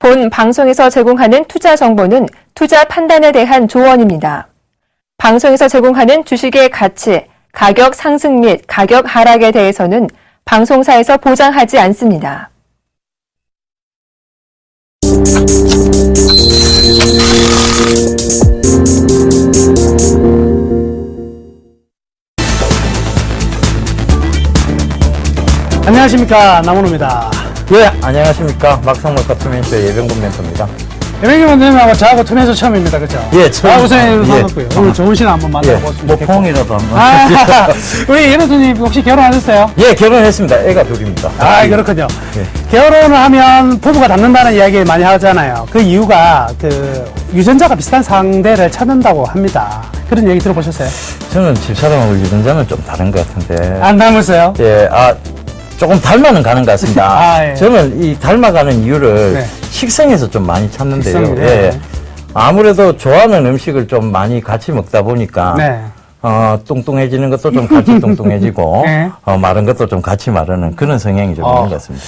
본 방송에서 제공하는 투자 정보는 투자 판단에 대한 조언입니다. 방송에서 제공하는 주식의 가치, 가격 상승 및 가격 하락에 대해서는 방송사에서 보장하지 않습니다. 안녕하십니까, 남원호입니다. 예, 안녕하십니까. 막상막하 투맨쇼의 예병군 멘토입니다. 예병군 선생님하고 저하고 투맨쇼 처음입니다, 그죠? 예, 처음. 우선 예. 반갑고요. 오늘 좋은 시간 한번 만나보겠습니다. 뭐 포옹이라도 한번. 우리 예병군 선생님 혹시 결혼하셨어요? 예, 결혼했습니다. 애가 둘입니다. 그렇군요. 예. 결혼을 하면 부부가 닮는다는 이야기 많이 하잖아요. 그 이유가 유전자가 비슷한 상대를 찾는다고 합니다. 그런 얘기 들어보셨어요? 저는 집사람하고 유전자는 좀 다른 것 같은데. 안 닮았어요? 예, 조금 닮아는 가는 것 같습니다. 예. 저는 이 닮아가는 이유를 네. 식성에서 좀 많이 찾는데요. 식성이요? 예. 아무래도 좋아하는 음식을 좀 많이 같이 먹다 보니까. 네. 뚱뚱해지는 것도 좀 같이 뚱뚱해지고, 네. 마른 것도 좀 같이 마르는 그런 성향이 좀 있는 것 같습니다.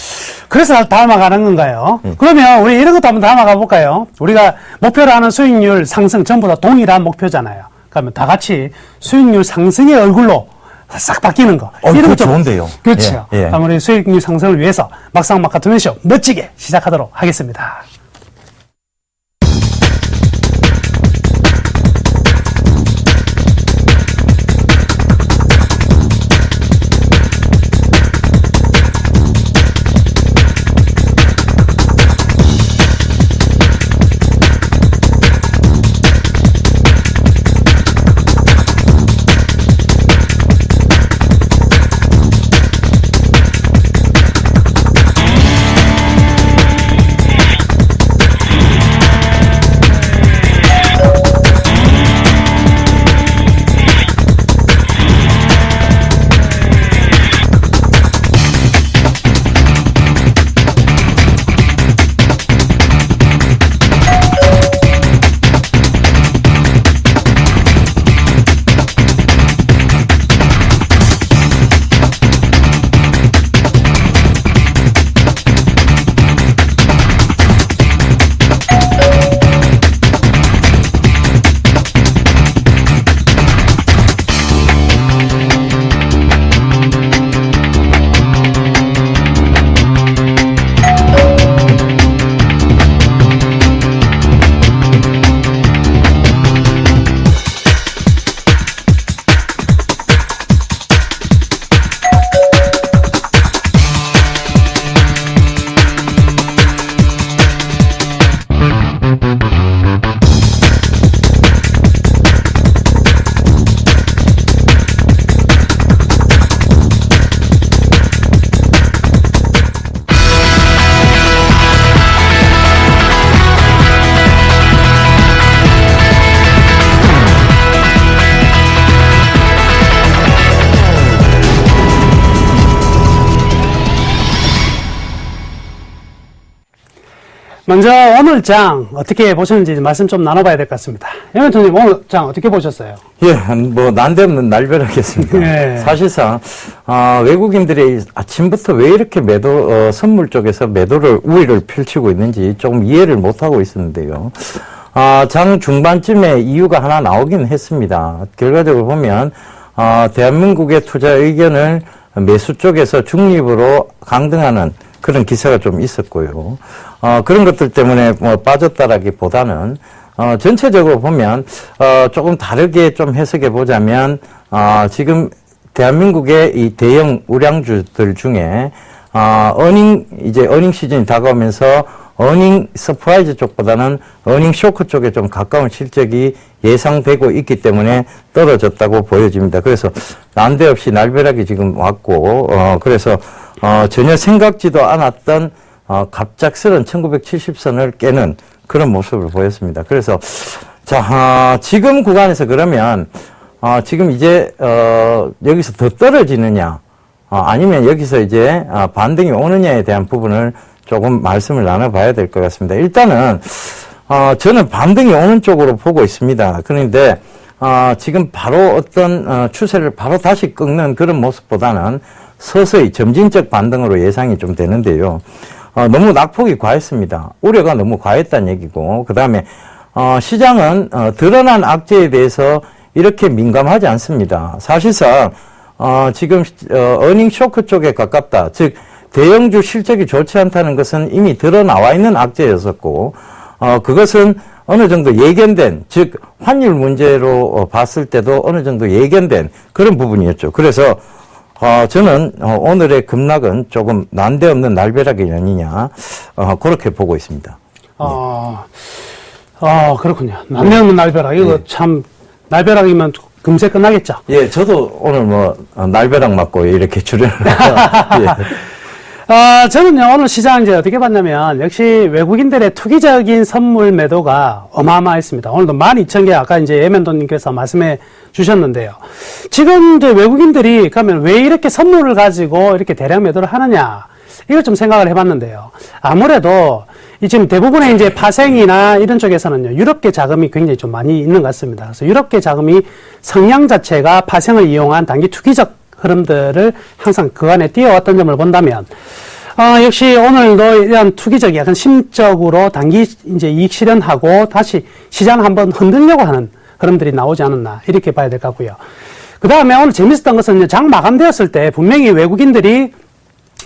그래서 닮아가는 건가요? 그러면 우리 이런 것도 한번 닮아가 볼까요? 우리가 목표로 하는 수익률 상승 전부 다 동일한 목표잖아요. 그러면 다 같이 수익률 상승의 얼굴로 싹 바뀌는 거. 이런 그거 좀 좋은데요. 그렇죠. 예, 예. 우리 수익률 상승을 위해서 막상막하 투맨쇼 멋지게 시작하도록 하겠습니다. 먼저 오늘 장 어떻게 보셨는지 말씀 좀 나눠봐야 될 것 같습니다. 예멘토님 오늘 장 어떻게 보셨어요? 예, 난데없는 날벼락이었습니다. 예. 사실상, 외국인들이 아침부터 왜 이렇게 선물 쪽에서 매도를, 우위를 펼치고 있는지 조금 이해를 못하고 있었는데요. 장 중반쯤에 이유가 하나 나오긴 했습니다. 결과적으로 보면, 대한민국의 투자 의견을 매수 쪽에서 중립으로 강등하는 그런 기사가 좀 있었고요. 그런 것들 때문에 빠졌다라기보다는, 전체적으로 보면, 조금 다르게 좀 해석해 보자면, 지금 대한민국의 이 대형 우량주들 중에, 어닝 시즌이 다가오면서 어닝 서프라이즈 쪽보다는 어닝 쇼크 쪽에 좀 가까운 실적이 예상되고 있기 때문에 떨어졌다고 보여집니다. 그래서 난데없이 날벼락이 지금 왔고, 그래서, 전혀 생각지도 않았던, 갑작스런 1970선을 깨는 그런 모습을 보였습니다. 그래서, 지금 구간에서 그러면, 지금 이제, 여기서 더 떨어지느냐, 아니면 여기서 이제, 반등이 오느냐에 대한 부분을 조금 말씀을 나눠봐야 될 것 같습니다. 일단은, 저는 반등이 오는 쪽으로 보고 있습니다. 그런데, 지금 바로 어떤, 추세를 바로 다시 끊는 그런 모습보다는 서서히 점진적 반등으로 예상이 좀 되는데요. 너무 낙폭이 과했습니다. 우려가 너무 과했다는 얘기고, 그 다음에 시장은 드러난 악재에 대해서 이렇게 민감하지 않습니다. 사실상 지금 어닝 쇼크 쪽에 가깝다. 즉 대형주 실적이 좋지 않다는 것은 이미 드러나와 있는 악재였었고, 그것은 어느 정도 예견된, 즉 환율 문제로 봤을 때도 어느 정도 예견된 그런 부분이었죠. 그래서 저는 오늘의 급락은 조금 난데없는 날벼락의 연이냐, 그렇게 보고 있습니다. 그렇군요. 난데없는 날벼락. 이거 참 날벼락이면 금세 끝나겠죠. 예, 저도 오늘 날벼락 맞고 이렇게 출연을 저는요, 오늘 시장 이제 어떻게 봤냐면, 역시 외국인들의 투기적인 선물 매도가 어마어마했습니다. 오늘도 12,000개 아까 이제 예면도님께서 말씀해 주셨는데요. 지금 이제 외국인들이 그러면 왜 이렇게 선물을 가지고 이렇게 대량 매도를 하느냐, 이걸 좀 생각을 해봤는데요. 아무래도 지금 대부분의 이제 파생이나 이런 쪽에서는요, 유럽계 자금이 굉장히 좀 많이 있는 것 같습니다. 그래서 유럽계 자금이 성향 자체가 파생을 이용한 단기 투기적 흐름들을 항상 그 안에 띄어왔던 점을 본다면, 역시 오늘도 이런 투기적 약간 심적으로 단기 이제 이익 실현하고 다시 시장을 한번 흔들려고 하는 흐름들이 나오지 않았나, 이렇게 봐야 될 것 같고요. 그 다음에 오늘 재밌었던 것은 장 마감되었을 때 분명히 외국인들이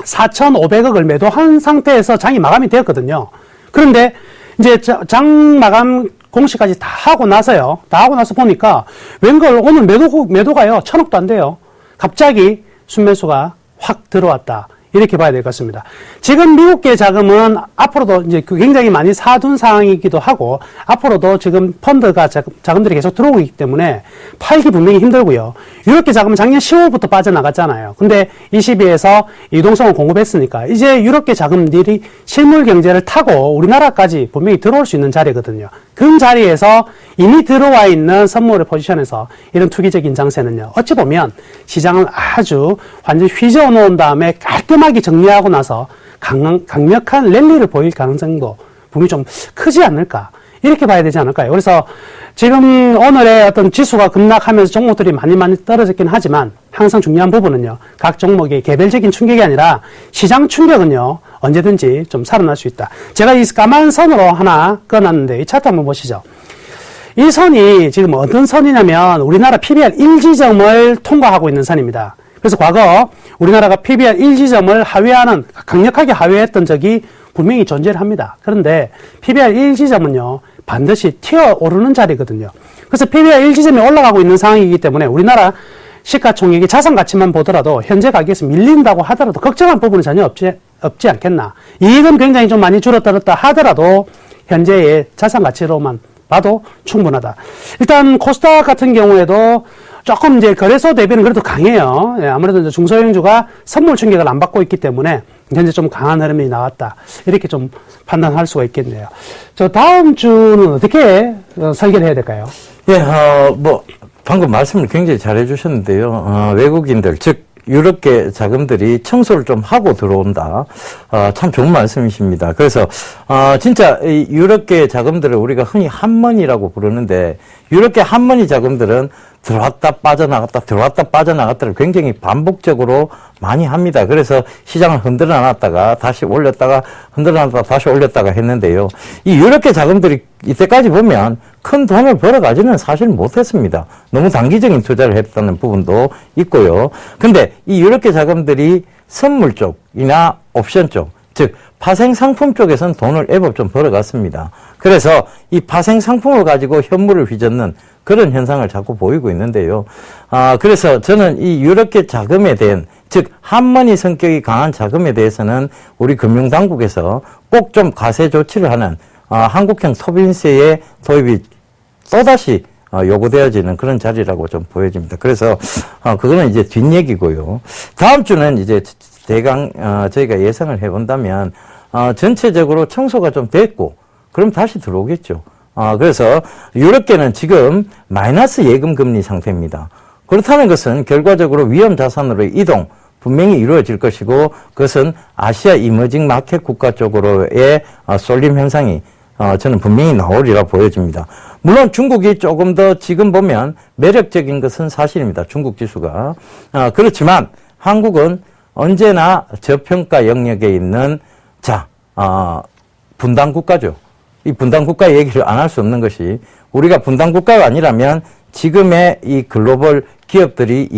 4,500억을 매도한 상태에서 장이 마감이 되었거든요. 그런데 이제 장 마감 공시까지 다 하고 나서요. 다 하고 나서 보니까 웬걸 오늘 매도가요. 1,000억도 안 돼요. 갑자기 순매수가 확 들어왔다. 이렇게 봐야 될 것 같습니다. 지금 미국계 자금은 앞으로도 이제 굉장히 많이 사둔 상황이기도 하고, 앞으로도 지금 펀드가 자금들이 계속 들어오고 있기 때문에 팔기 분명히 힘들고요. 유럽계 자금은 작년 10월부터 빠져나갔잖아요. 근데 22에서 유동성을 공급했으니까 이제 유럽계 자금들이 실물 경제를 타고 우리나라까지 분명히 들어올 수 있는 자리거든요. 그 자리에서 이미 들어와 있는 선물의 포지션에서 이런 투기적인 장세는요, 어찌 보면 시장을 아주 완전히 휘저어 놓은 다음에 깔끔하게 정리하고 나서 강력한 랠리를 보일 가능성도 분명히 좀 크지 않을까, 이렇게 봐야 되지 않을까요? 그래서 지금 오늘의 어떤 지수가 급락하면서 종목들이 많이 떨어졌긴 하지만, 항상 중요한 부분은요, 각 종목의 개별적인 충격이 아니라 시장 충격은요, 언제든지 좀 살아날 수 있다. 제가 이 까만 선으로 하나 꺼놨는데, 이 차트 한번 보시죠. 이 선이 지금 어떤 선이냐면 우리나라 PBR 1지점을 통과하고 있는 선입니다. 그래서 과거 우리나라가 PBR 1지점을 하회하는, 강력하게 하회했던 적이 분명히 존재를 합니다. 그런데 PBR 1지점은요, 반드시 튀어오르는 자리거든요. 그래서 PBR 1지점이 올라가고 있는 상황이기 때문에 우리나라 시가총액이 자산 가치만 보더라도 현재 가격에서 밀린다고 하더라도 걱정할 부분은 전혀 없지 않겠나. 이익은 굉장히 좀 많이 줄어들었다 하더라도 현재의 자산 가치로만 봐도 충분하다. 일단 코스닥 같은 경우에도 조금 이제 거래소 대비는 그래도 강해요. 예, 아무래도 이제 중소형주가 선물 충격을 안 받고 있기 때문에 현재 좀 강한 흐름이 나왔다. 이렇게 좀 판단할 수가 있겠네요. 저 다음 주는 어떻게 설계를 해야 될까요? 예, 방금 말씀을 굉장히 잘 해주셨는데요. 외국인들, 즉, 유럽계 자금들이 청소를 좀 하고 들어온다. 참 좋은 말씀이십니다. 그래서, 진짜, 이 유럽계 자금들을 우리가 흔히 한머니라고 부르는데, 유럽계 한머니 자금들은 들어왔다 빠져나갔다 들어왔다 빠져나갔다를 굉장히 반복적으로 많이 합니다. 그래서 시장을 흔들어 놨다가 다시 올렸다가 흔들어 놨다가 다시 올렸다가 했는데요. 이 유럽계 자금들이 이때까지 보면 큰 돈을 벌어가지는 사실 못했습니다. 너무 단기적인 투자를 했다는 부분도 있고요. 근데 이 유럽계 자금들이 선물 쪽이나 옵션 쪽, 즉 파생 상품 쪽에서는 돈을 애법 좀 벌어갔습니다. 그래서 이 파생 상품을 가지고 현물을 휘젓는 그런 현상을 자꾸 보이고 있는데요. 그래서 저는 이 유럽계 자금에 대한, 즉 한머니 성격이 강한 자금에 대해서는 우리 금융당국에서 꼭 좀 과세 조치를 하는 한국형 토빈세의 도입이 또다시 요구되어지는 그런 자리라고 좀 보여집니다. 그래서 그거는 이제 뒷얘기고요. 다음 주는 이제 대강 저희가 예상을 해본다면 전체적으로 청소가 좀 됐고 그럼 다시 들어오겠죠. 그래서 유럽계는 지금 마이너스 예금 금리 상태입니다. 그렇다는 것은 결과적으로 위험 자산으로의 이동 분명히 이루어질 것이고 그것은 아시아 이머징 마켓 국가 쪽으로의 쏠림 현상이 저는 분명히 나오리라 보여집니다. 물론 중국이 조금 더 지금 보면 매력적인 것은 사실입니다. 중국 지수가. 그렇지만 한국은 언제나 저평가 영역에 있는 분단 국가죠. 이 분단 국가 얘기를 안 할 수 없는 것이 우리가 분단 국가가 아니라면 지금의 이 글로벌 기업들이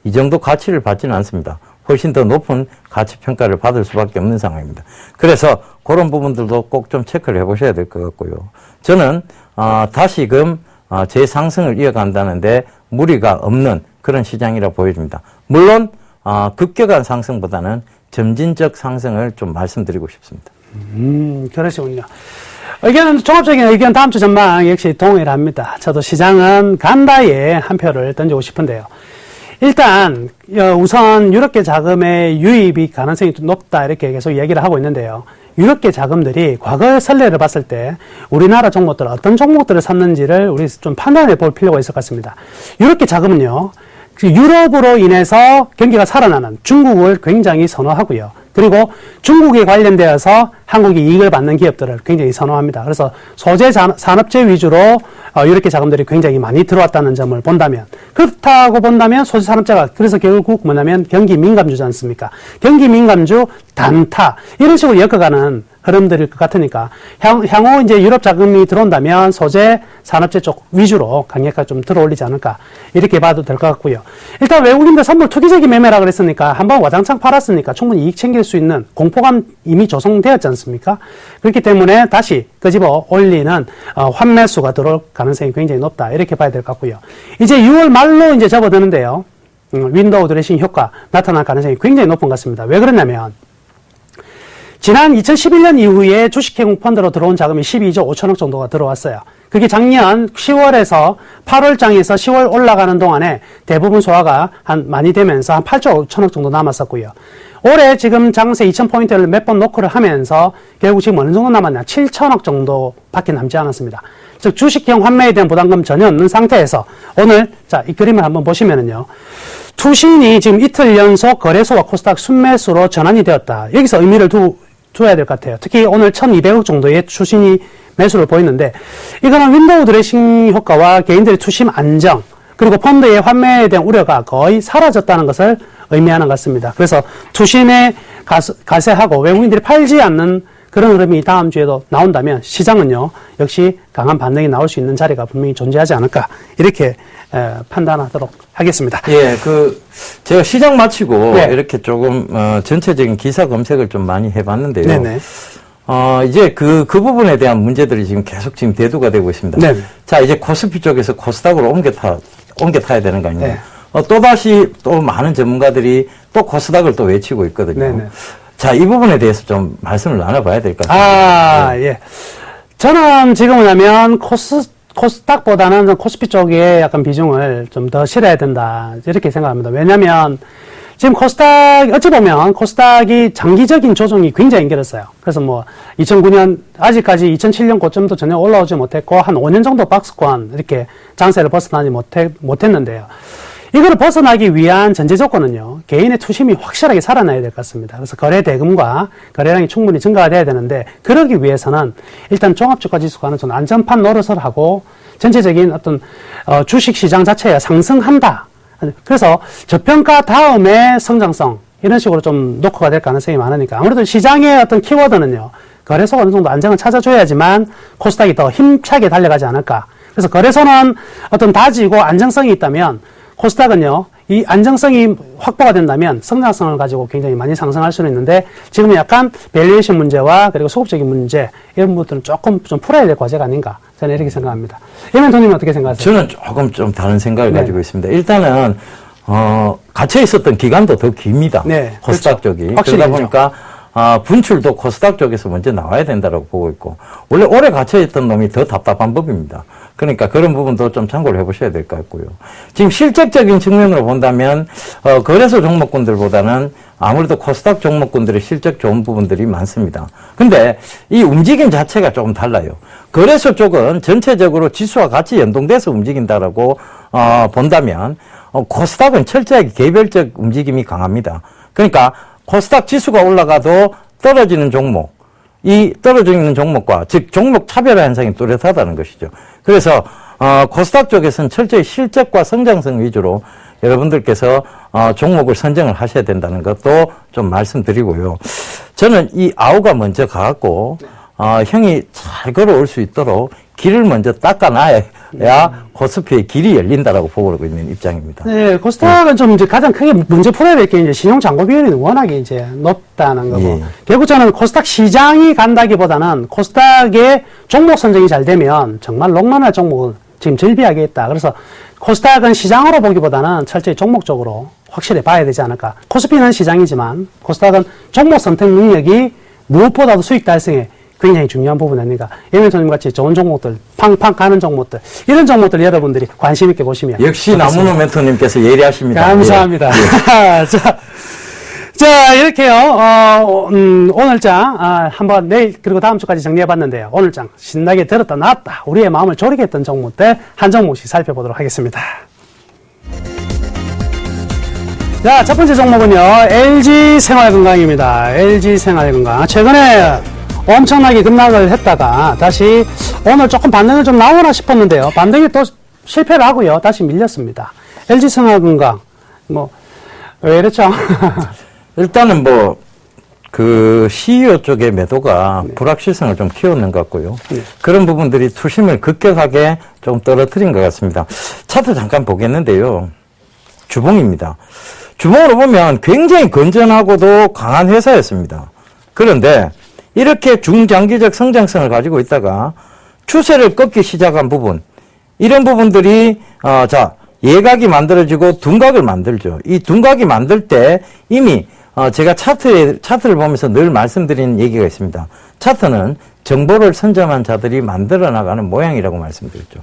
이 정도 가치를 받지는 않습니다. 훨씬 더 높은 가치 평가를 받을 수밖에 없는 상황입니다. 그래서 그런 부분들도 꼭 좀 체크를 해보셔야 될 것 같고요. 저는 다시금 재상승을 이어간다는데 무리가 없는 그런 시장이라 보여집니다. 물론 급격한 상승보다는 점진적 상승을 좀 말씀드리고 싶습니다. 그러시군요. 종합적인 의견 다음 주 전망 역시 동일합니다. 저도 시장은 간다에 한 표를 던지고 싶은데요. 일단 우선 유럽계 자금의 유입이 가능성이 높다 이렇게 계속 얘기를 하고 있는데요. 유럽계 자금들이 과거의 선례를 봤을 때 우리나라 종목들 어떤 종목들을 샀는지를 우리 좀 판단해 볼 필요가 있을 것 같습니다. 유럽계 자금은요. 유럽으로 인해서 경기가 살아나는 중국을 굉장히 선호하고요. 그리고 중국에 관련되어서 한국이 이익을 받는 기업들을 굉장히 선호합니다. 그래서 소재 산업재 위주로 유럽계 자금들이 굉장히 많이 들어왔다는 점을 본다면, 그렇다고 본다면 소재 산업재가 그래서 결국 뭐냐면 경기 민감주지 않습니까? 경기 민감주 단타 이런 식으로 엮어가는 흐름들일 것 같으니까 향후 이제 유럽 자금이 들어온다면 소재 산업재 쪽 위주로 강력하게 좀 들어올리지 않을까 이렇게 봐도 될 것 같고요. 일단 외국인들 선물 투기적인 매매라 그랬으니까 한번 와장창 팔았으니까 충분히 이익 챙길 수 있는 공포감 이미 조성되었지 않습니까? 그렇기 때문에 다시 끄집어 올리는 환매수가 들어올 가능성이 굉장히 높다 이렇게 봐야 될 것 같고요. 이제 6월 말로 이제 접어드는데요. 윈도우 드레싱 효과 나타날 가능성이 굉장히 높은 것 같습니다. 왜 그러냐면 지난 2011년 이후에 주식해공 펀드로 들어온 자금이 12조 5천억 정도가 들어왔어요. 그게 작년 10월에서 8월장에서 10월 올라가는 동안에 대부분 소화가 많이 되면서 한 8조 5천억 정도 남았었고요. 올해 지금 장세 2,000포인트를 몇 번 노크를 하면서 결국 지금 어느 정도 남았냐? 7천억 정도밖에 남지 않았습니다. 즉 주식형 환매에 대한 부담금 전혀 없는 상태에서 오늘 자, 이 그림을 한번 보시면은요. 투신이 지금 이틀 연속 거래소와 코스닥 순매수로 전환이 되었다. 여기서 의미를 두어야 될 것 같아요. 특히 오늘 1,200억 정도의 투신이 매수를 보이는데 이거는 윈도우 드레싱 효과와 개인들의 투심 안정 그리고 펀드의 환매에 대한 우려가 거의 사라졌다는 것을 의미하는 것 같습니다. 그래서 투신에 가세하고 외국인들이 팔지 않는 그런 흐름이 다음 주에도 나온다면 시장은요 역시 강한 반등이 나올 수 있는 자리가 분명히 존재하지 않을까 이렇게 판단하도록 하겠습니다. 예, 제가 시장 마치고 네. 이렇게 조금 전체적인 기사 검색을 좀 많이 해봤는데요. 네네. 이제 그 부분에 대한 문제들이 지금 계속 대두가 되고 있습니다. 네. 자, 이제 코스피 쪽에서 코스닥으로 옮겨 타야 되는 거 아니에요? 네. 또다시 또 많은 전문가들이 또 코스닥을 또 외치고 있거든요. 네네. 자, 이 부분에 대해서 좀 말씀을 나눠봐야 될 것 같습니다. 예. 저는 지금 뭐냐면 코스닥보다는 코스피 쪽에 약간 비중을 좀 더 실어야 된다. 이렇게 생각합니다. 왜냐면 지금 어찌 보면 코스닥이 장기적인 조정이 굉장히 길었어요. 그래서 2009년, 아직까지 2007년 고점도 전혀 올라오지 못했고, 한 5년 정도 박스권, 이렇게 장세를 벗어나지 못했는데요. 이거를 벗어나기 위한 전제 조건은요, 개인의 투심이 확실하게 살아나야 될 것 같습니다. 그래서 거래 대금과 거래량이 충분히 증가가 돼야 되는데, 그러기 위해서는 일단 종합주가 지수가는 좀 안전판 노릇을 하고, 전체적인 어떤, 주식 시장 자체가 상승한다. 그래서 저평가 다음에 성장성, 이런 식으로 좀 노크가 될 가능성이 많으니까, 아무래도 시장의 어떤 키워드는요, 거래소가 어느 정도 안정을 찾아줘야지만 코스닥이 더 힘차게 달려가지 않을까. 그래서 거래소는 어떤 다지고 안정성이 있다면, 코스닥은요, 이 안정성이 확보가 된다면 성장성을 가지고 굉장히 많이 상승할 수는 있는데 지금은 약간 밸류에이션 문제와 그리고 소급적인 문제 이런 부분들은 조금 좀 풀어야 될 과제가 아닌가 저는 이렇게 생각합니다. 예멘토님은 어떻게 생각하세요? 저는 조금 좀 다른 생각을 가지고 있습니다. 일단은 갇혀 있었던 기간도 더 깁니다. 네, 코스닥 그렇죠. 쪽이. 확실히 그러다 보니까 분출도 코스닥 쪽에서 먼저 나와야 된다고 보고 있고 원래 오래 갇혀 있던 놈이 더 답답한 법입니다. 그러니까 그런 부분도 좀 참고를 해보셔야 될 것 같고요. 지금 실적적인 측면으로 본다면 거래소 종목군들보다는 아무래도 코스닥 종목군들의 실적 좋은 부분들이 많습니다. 근데 이 움직임 자체가 조금 달라요. 거래소 쪽은 전체적으로 지수와 같이 연동돼서 움직인다라고 본다면 코스닥은 철저하게 개별적 움직임이 강합니다. 그러니까 코스닥 지수가 올라가도 떨어지는 종목, 이 떨어지는 종목과 즉 종목 차별화 현상이 뚜렷하다는 것이죠. 그래서 코스닥 쪽에서는 철저히 실적과 성장성 위주로 여러분들께서 종목을 선정을 하셔야 된다는 것도 좀 말씀드리고요. 저는 이 아우가 먼저 가갖고, 형이 잘 걸어올 수 있도록 길을 먼저 닦아놔야 코스피의 길이 열린다라고 보고 있는 입장입니다. 네, 코스닥은 좀 이제 가장 크게 문제 풀어야 될 게 이제 신용 잔고 비율이 워낙에 이제 높다는 거고. 예. 결국 저는 코스닥 시장이 간다기보다는 코스닥의 종목 선정이 잘 되면 정말 롱런할 종목을 지금 절비하게 했다. 그래서 코스닥은 시장으로 보기보다는 철저히 종목적으로 확실히 봐야 되지 않을까. 코스피는 시장이지만 코스닥은 종목 선택 능력이 무엇보다도 수익 달성에 굉장히 중요한 부분 아닙니까? 예멘토님 같이 좋은 종목들, 팡팡 가는 종목들, 이런 종목들 여러분들이 관심 있게 보시면. 역시 나무노 멘토님께서 예리하십니다. 감사합니다. 예. 자, 이렇게요, 오늘장, 한번 내일, 그리고 다음 주까지 정리해봤는데요. 오늘장, 신나게 들었다 놨다. 우리의 마음을 졸이게 했던 종목들, 한 종목씩 살펴보도록 하겠습니다. 자, 첫 번째 종목은요, LG생활건강입니다. LG생활건강. 최근에 엄청나게 급락을 했다가 다시 오늘 조금 반등을 좀 나오나 싶었는데요. 반등이 또 실패를 하고요. 다시 밀렸습니다. LG생활건강. 왜 이랬죠? 일단은 그 CEO 쪽의 매도가 불확실성을 좀 키웠는 것 같고요. 그런 부분들이 투심을 급격하게 좀 떨어뜨린 것 같습니다. 차트 잠깐 보겠는데요. 주봉입니다. 주봉으로 보면 굉장히 건전하고도 강한 회사였습니다. 그런데 이렇게 중장기적 성장성을 가지고 있다가 추세를 꺾기 시작한 부분, 이런 부분들이 예각이 만들어지고 둔각을 만들죠. 이 둔각이 만들 때 이미 제가 차트를 보면서 늘 말씀드리는 얘기가 있습니다. 차트는 정보를 선점한 자들이 만들어 나가는 모양이라고 말씀드렸죠.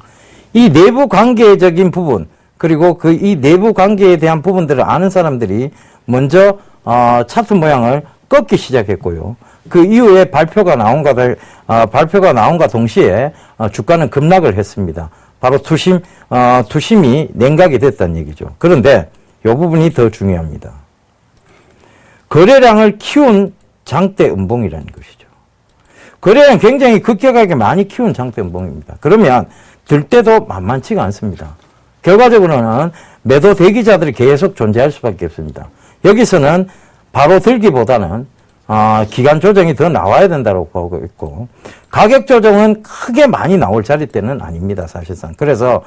이 내부 관계적인 부분, 그리고 이 내부 관계에 대한 부분들을 아는 사람들이 먼저 차트 모양을 꺾기 시작했고요. 그 이후에 발표가 나온과 동시에 주가는 급락을 했습니다. 바로 투심이 냉각이 됐다는 얘기죠. 그런데 이 부분이 더 중요합니다. 거래량을 키운 장대 음봉이라는 것이죠. 거래량 굉장히 급격하게 많이 키운 장대 음봉입니다. 그러면 들 때도 만만치가 않습니다. 결과적으로는 매도 대기자들이 계속 존재할 수밖에 없습니다. 여기서는 바로 들기보다는 기간 조정이 더 나와야 된다고 보고 있고, 가격 조정은 크게 많이 나올 자리대는 아닙니다, 사실상. 그래서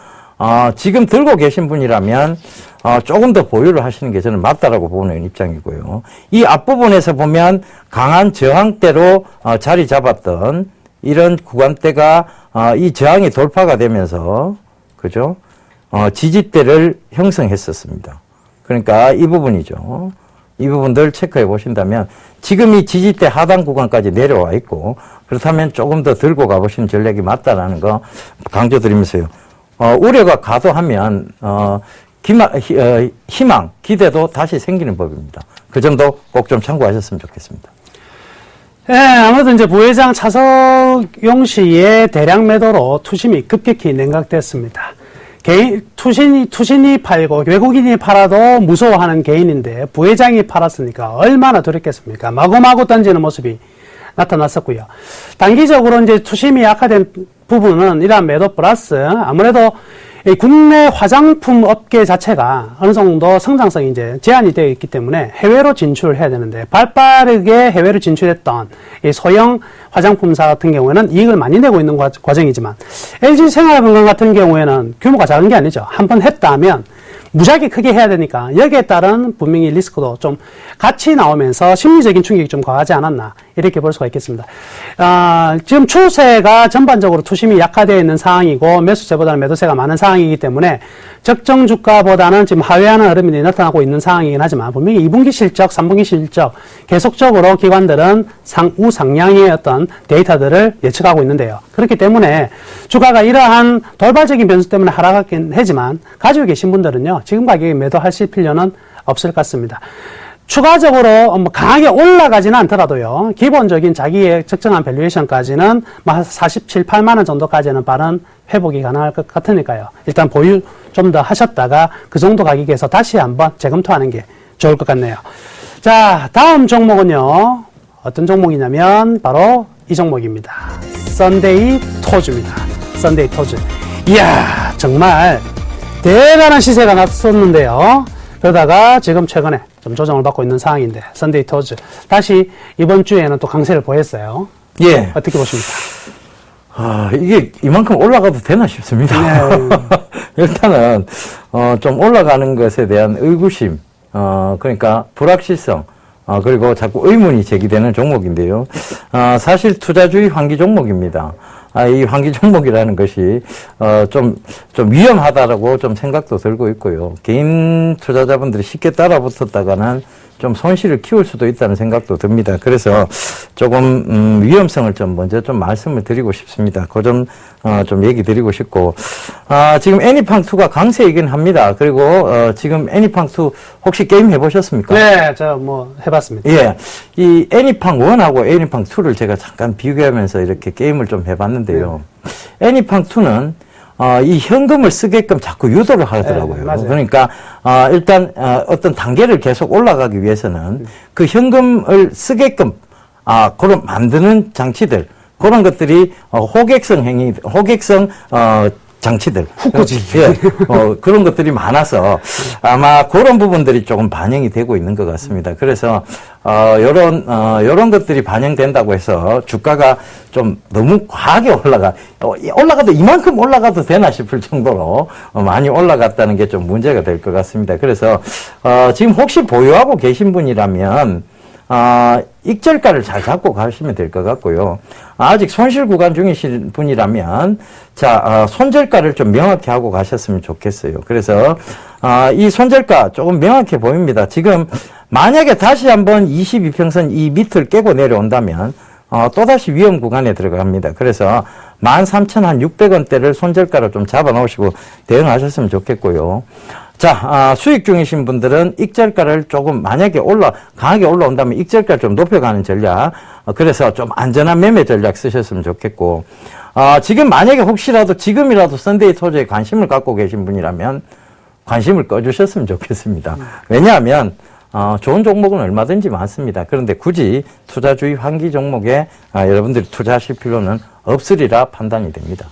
지금 들고 계신 분이라면 조금 더 보유를 하시는 게 저는 맞다라고 보는 입장이고요. 이 앞부분에서 보면 강한 저항대로 자리 잡았던 이런 구간대가 이 저항이 돌파가 되면서, 그죠? 지지대를 형성했었습니다. 그러니까 이 부분이죠. 이 부분들 체크해 보신다면 지금 이 지지대 하단 구간까지 내려와 있고, 그렇다면 조금 더 들고 가보시는 전략이 맞다라는 거 강조드리면서요. 우려가 가도하면 희망, 기대도 다시 생기는 법입니다. 그 점도 꼭 좀 참고하셨으면 좋겠습니다. 네, 아무래도 이제 부회장 차석용 씨의 대량 매도로 투심이 급격히 냉각됐습니다. 투신이 팔고 외국인이 팔아도 무서워하는 개인인데 부회장이 팔았으니까 얼마나 두렵겠습니까? 마구마구 던지는 모습이 나타났었고요. 단기적으로 이제 투심이 약화된 부분은 이러한 매도 플러스 아무래도 이 국내 화장품 업계 자체가 어느 정도 성장성이 이제 제한이 되어 있기 때문에 해외로 진출을 해야 되는데 발빠르게 해외로 진출했던 이 소형 화장품사 같은 경우에는 이익을 많이 내고 있는 과정이지만 LG생활건강 같은 경우에는 규모가 작은 게 아니죠. 한번 했다 하면 무지하게 크게 해야 되니까 여기에 따른 분명히 리스크도 좀 같이 나오면서 심리적인 충격이 좀 과하지 않았나 이렇게 볼 수가 있겠습니다. 지금 추세가 전반적으로 투심이 약화되어 있는 상황이고 매수세보다는 매도세가 많은 상황이기 때문에 적정 주가보다는 지금 하회하는 흐름이 나타나고 있는 상황이긴 하지만 분명히 2분기 실적, 3분기 실적 계속적으로 기관들은 우상향의 어떤 데이터들을 예측하고 있는데요. 그렇기 때문에 주가가 이러한 돌발적인 변수 때문에 하락하긴 하지만 가지고 계신 분들은요, 지금 가격에 매도하실 필요는 없을 것 같습니다. 추가적으로 강하게 올라가지는 않더라도요, 기본적인 자기의 적정한 밸류에이션까지는 47, 8만 원 정도까지는 빠른 회복이 가능할 것 같으니까요. 일단 보유 좀 더 하셨다가 그 정도 가격에서 다시 한번 재검토하는 게 좋을 것 같네요. 자, 다음 종목은요, 어떤 종목이냐면 바로 이 종목입니다. 썬데이 토즈입니다. 썬데이 토즈. 이야, 정말 대단한 시세가 났었는데요. 그러다가 지금 최근에 좀 조정을 받고 있는 상황인데 썬데이 토즈 다시 이번 주에는 또 강세를 보였어요. 예. 어떻게 보십니까? 이게 이만큼 올라가도 되나 싶습니다. 네. 일단은, 좀 올라가는 것에 대한 의구심, 그러니까 불확실성, 그리고 자꾸 의문이 제기되는 종목인데요. 사실 투자주의 환기 종목입니다. 이 환기 종목이라는 것이, 좀 위험하다라고 좀 생각도 들고 있고요. 개인 투자자분들이 쉽게 따라붙었다가는 좀 손실을 키울 수도 있다는 생각도 듭니다. 그래서 조금 위험성을 좀 먼저 좀 말씀을 드리고 싶습니다. 그 점 좀 얘기 드리고 싶고 지금 애니팡2가 강세이긴 합니다. 그리고 지금 애니팡2 혹시 게임 해보셨습니까? 네, 저 뭐 해봤습니다. 예, 이 애니팡1하고 애니팡2를 제가 잠깐 비교하면서 이렇게 게임을 좀 해봤는데요. 애니팡2는 이 현금을 쓰게끔 자꾸 유도를 하더라고요. 네, 맞아요. 그러니까, 일단, 어떤 단계를 계속 올라가기 위해서는 그 현금을 쓰게끔, 그런 만드는 장치들, 그런 것들이, 호객성, 장치들. 후코지. 예, 그런 것들이 많아서 아마 그런 부분들이 조금 반영이 되고 있는 것 같습니다. 그래서, 요런 것들이 반영된다고 해서 주가가 좀 너무 과하게 올라가도 이만큼 올라가도 되나 싶을 정도로 많이 올라갔다는 게 좀 문제가 될 것 같습니다. 그래서, 지금 혹시 보유하고 계신 분이라면, 익절가를 잘 잡고 가시면 될 것 같고요. 아직 손실 구간 중이신 분이라면, 손절가를 좀 명확히 하고 가셨으면 좋겠어요. 그래서, 이 손절가 조금 명확해 보입니다. 지금, 만약에 다시 한번 22평선 이 밑을 깨고 내려온다면, 또다시 위험 구간에 들어갑니다. 그래서, 13,600원대를 손절가로 좀 잡아 놓으시고 대응하셨으면 좋겠고요. 수익 중이신 분들은 익절가를 조금 만약에 강하게 올라온다면 익절가를 좀 높여가는 전략, 그래서 좀 안전한 매매 전략 쓰셨으면 좋겠고, 지금 만약에 혹시라도 지금이라도 썬데이 토즈에 관심을 갖고 계신 분이라면 관심을 꺼주셨으면 좋겠습니다. 왜냐하면, 좋은 종목은 얼마든지 많습니다. 그런데 굳이 투자주의 환기 종목에 여러분들이 투자하실 필요는 없으리라 판단이 됩니다.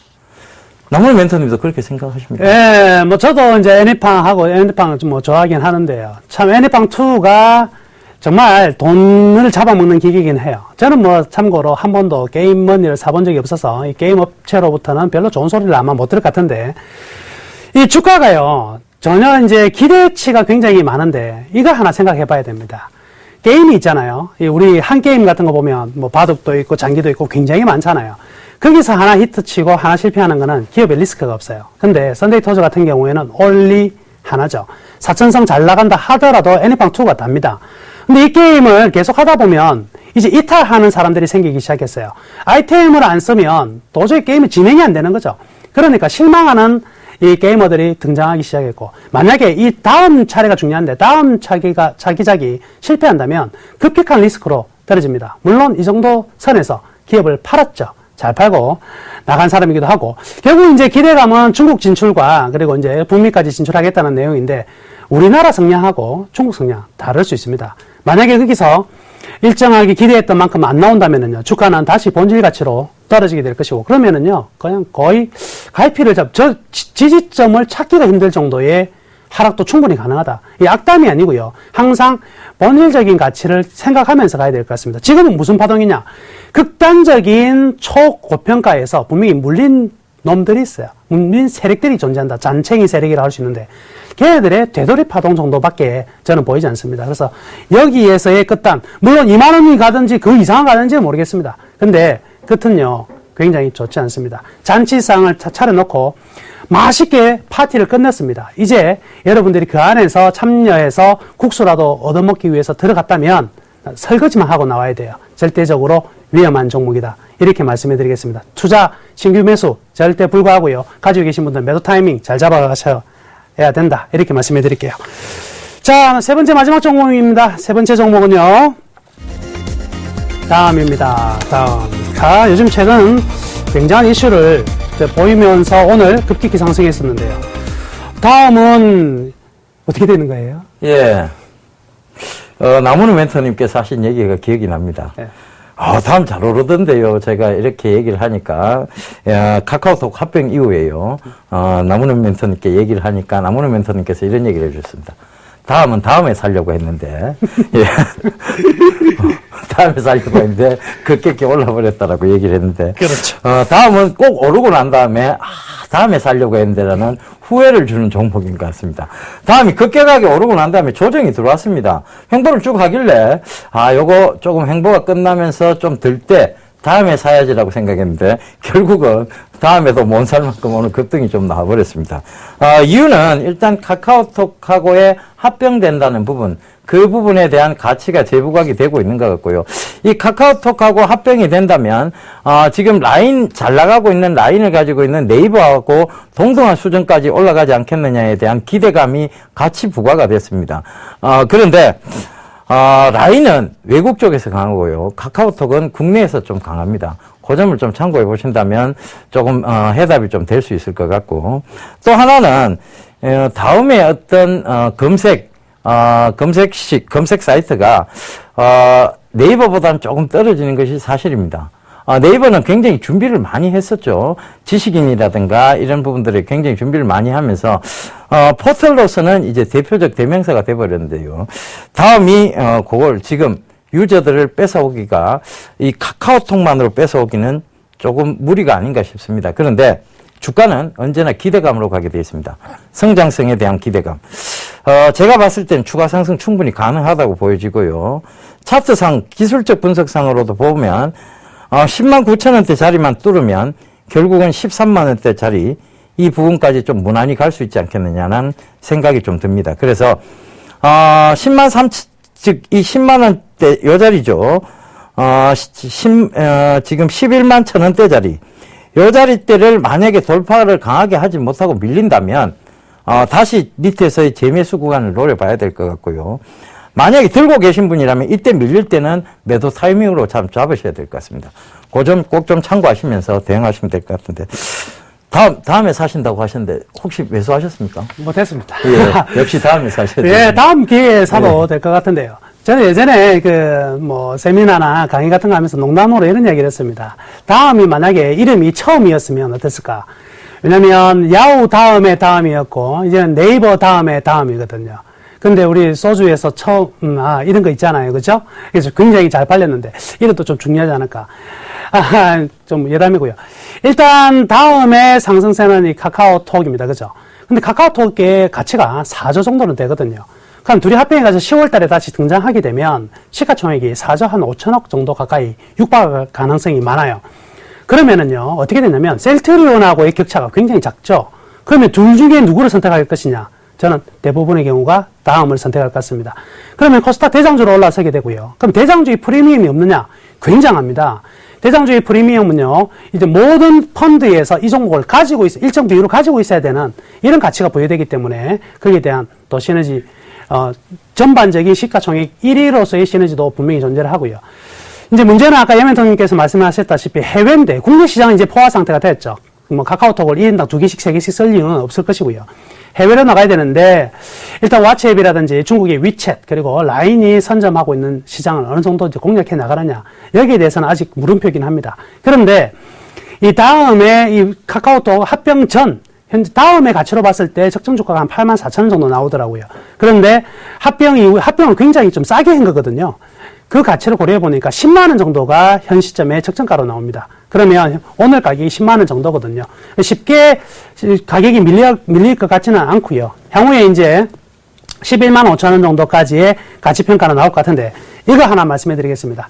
나무늘 멘토님도 그렇게 생각하십니까? 예, 뭐 저도 이제 애니팡하고 애니팡을 뭐 좋아하긴 하는데요. 참 애니팡2가 정말 돈을 잡아먹는 기기이긴 해요. 저는 뭐 참고로 한 번도 게임 머니를 사본 적이 없어서 이 게임 업체로부터는 별로 좋은 소리를 아마 못 들을 것 같은데 이 주가가요. 전혀 이제 기대치가 굉장히 많은데 이거 하나 생각해 봐야 됩니다. 게임이 있잖아요. 우리 한 게임 같은 거 보면 뭐 바둑도 있고 장기도 있고 굉장히 많잖아요. 거기서 하나 히트치고 하나 실패하는 거는 기업의 리스크가 없어요. 근데 썬데이 토즈 같은 경우에는 only 하나죠. 4천성 잘 나간다 하더라도 애니팡2가 답니다. 근데 이 게임을 계속 하다 보면 이제 이탈하는 사람들이 생기기 시작했어요. 아이템을 안 쓰면 도저히 게임이 진행이 안 되는 거죠. 그러니까 실망하는 이 게이머들이 등장하기 시작했고, 만약에 이 다음 차례가 중요한데 다음 차기작이 실패한다면 급격한 리스크로 떨어집니다. 물론 이 정도 선에서 기업을 팔았죠. 잘 팔고 나간 사람이기도 하고, 결국 이제 기대감은 중국 진출과 그리고 이제 북미까지 진출하겠다는 내용인데, 우리나라 성향하고 중국 성향 다를 수 있습니다. 만약에 거기서 일정하게 기대했던 만큼 안 나온다면은요, 주가는 다시 본질 가치로 떨어지게 될 것이고, 그러면은요, 그냥 거의 갈피를 지지점을 찾기가 힘들 정도의 하락도 충분히 가능하다. 이 악담이 아니고요. 항상 본질적인 가치를 생각하면서 가야 될 것 같습니다. 지금은 무슨 파동이냐? 극단적인 초고평가에서 분명히 물린 놈들이 있어요. 물린 세력들이 존재한다. 잔챙이 세력이라고 할 수 있는데, 걔네들의 되돌이 파동 정도밖에 저는 보이지 않습니다. 그래서 여기에서의 끝단, 물론 2만 원이 가든지 그 이상 가든지는 모르겠습니다. 근데 끝은요, 굉장히 좋지 않습니다. 잔치상을 차려놓고 맛있게 파티를 끝냈습니다. 이제 여러분들이 그 안에서 참여해서 국수라도 얻어먹기 위해서 들어갔다면 설거지만 하고 나와야 돼요. 절대적으로 위험한 종목이다. 이렇게 말씀해 드리겠습니다. 투자, 신규 매수 절대 불구하고요. 가지고 계신 분들 매도 타이밍 잘 잡아가셔야 된다. 이렇게 말씀해 드릴게요. 자, 세 번째 마지막 종목입니다. 세 번째 종목은요, 다음입니다. 다음. 요즘 최근 굉장한 이슈를 보이면서 오늘 급격히 상승했었는데요. 다음은 어떻게 되는 거예요? 예. 나무늘 멘토님께서 하신 얘기가 기억이 납니다. 네. 다음 잘 오르던데요. 제가 이렇게 얘기를 하니까, 카카오톡 합병 이후에요. 나무늘 멘토님께 얘기를 하니까 나무늘 멘토님께서 이런 얘기를 해주셨습니다. 다음은 다음에 살려고 했는데, 예. 다음에 살려고 했는데, 급격히 올라버렸다라고 얘기를 했는데, 그렇죠. 다음은 꼭 오르고 난 다음에, 다음에 살려고 했는데라는 후회를 주는 종목인 것 같습니다. 다음이 급격하게 오르고 난 다음에 조정이 들어왔습니다. 횡보를 쭉 하길래, 요거 조금 횡보가 끝나면서 좀 들 때, 다음에 사야지라고 생각했는데 결국은 다음에도 못 살 만큼 오늘 급등이 좀 나와버렸습니다. 이유는 일단 카카오톡하고의 합병된다는 부분, 그 부분에 대한 가치가 재부각이 되고 있는 것 같고요. 이 카카오톡하고 합병이 된다면 지금 라인 잘 나가고 있는 라인을 가지고 있는 네이버하고 동등한 수준까지 올라가지 않겠느냐에 대한 기대감이 같이 부과가 됐습니다. 그런데 라인은 외국 쪽에서 강하고요. 카카오톡은 국내에서 좀 강합니다. 그 점을 좀 참고해 보신다면 조금 해답이 좀 될 수 있을 것 같고, 또 하나는 다음에 어떤 검색 사이트가 네이버보다는 조금 떨어지는 것이 사실입니다. 네이버는 굉장히 준비를 많이 했었죠. 지식인이라든가 이런 부분들이 굉장히 준비를 많이 하면서 포털로서는 이제 대표적 대명사가 돼버렸는데요. 다음이 그걸 지금 유저들을 뺏어오기가 이 카카오톡만으로 뺏어오기는 조금 무리가 아닌가 싶습니다. 그런데 주가는 언제나 기대감으로 가게 되어 있습니다. 성장성에 대한 기대감. 제가 봤을 땐 추가 상승 충분히 가능하다고 보여지고요. 차트상 기술적 분석상으로도 보면 10만 9천 원대 자리만 뚫으면 결국은 13만 원대 자리 이 부분까지 좀 무난히 갈 수 있지 않겠느냐는 생각이 좀 듭니다. 그래서 10만 3천 즉 이 10만 원대 요 자리죠. 지금 11만 천 원대 자리 요 자리대를 만약에 돌파를 강하게 하지 못하고 밀린다면 다시 밑에서의 재매수 구간을 노려봐야 될 것 같고요. 만약에 들고 계신 분이라면 이때 밀릴 때는 매도 타이밍으로 잡으셔야 될 것 같습니다. 그 점 꼭 좀 참고하시면서 대응하시면 될 것 같은데. 다음에 사신다고 하셨는데 혹시 매수하셨습니까? 못했습니다. 예, 역시 다음에 사셔야 돼요. 예, 다음 기회에 사도 될 것 같은데요. 저는 예전에 세미나나 강의 같은 거 하면서 농담으로 이런 얘기를 했습니다. 다음이 만약에 이름이 처음이었으면 어땠을까? 왜냐면 야후 다음에 다음이었고 이제는 네이버 다음에 다음이거든요. 근데 우리 소주에서 처음 이런 거 있잖아요, 그죠? 그래서 굉장히 잘 팔렸는데 이것도 좀 중요하지 않을까? 좀 예담이고요. 일단 다음에 상승세는 이 카카오톡입니다, 그죠? 근데 카카오톡의 가치가 4조 정도는 되거든요. 그럼 둘이 합병해가지고 10월달에 다시 등장하게 되면 시가총액이 4조 한 5천억 정도 가까이 육박할 가능성이 많아요. 그러면은요 어떻게 되냐면 셀트리온하고의 격차가 굉장히 작죠. 그러면 둘 중에 누구를 선택할 것이냐? 저는 대부분의 경우가 다음을 선택할 것 같습니다. 그러면 코스닥 대장주로 올라서게 되고요. 그럼 대장주의 프리미엄이 없느냐? 굉장합니다. 대장주의 프리미엄은요, 이제 모든 펀드에서 이 종목을 가지고 일정 비율을 가지고 있어야 되는 이런 가치가 부여되기 때문에 거기에 대한 또 시너지, 전반적인 시가총액 1위로서의 시너지도 분명히 존재를 하고요. 이제 문제는 아까 염현통님께서 말씀하셨다시피 해외인데 국내 시장은 이제 포화 상태가 됐죠. 카카오톡을 1인당 2개씩, 3개씩 쓸 이유는 없을 것이고요. 해외로 나가야 되는데 일단 왓츠앱이라든지 중국의 위챗 그리고 라인이 선점하고 있는 시장을 어느 정도 이제 공략해 나가느냐 여기에 대해서는 아직 물음표이긴 합니다. 그런데 이 다음에 이 카카오톡 합병 전 현재 다음에 가치로 봤을 때 적정 주가가 한 8만 4천 원 정도 나오더라고요. 그런데 합병 이후 합병은 굉장히 좀 싸게 한 거거든요. 그 가치를 고려해 보니까 10만 원 정도가 현 시점에 적정가로 나옵니다. 그러면 오늘 가격이 10만 원 정도거든요. 쉽게 가격이 밀릴 것 같지는 않고요. 향후에 이제 11만 5천 원 정도까지의 가치 평가는 나올 것 같은데 이거 하나 말씀해 드리겠습니다.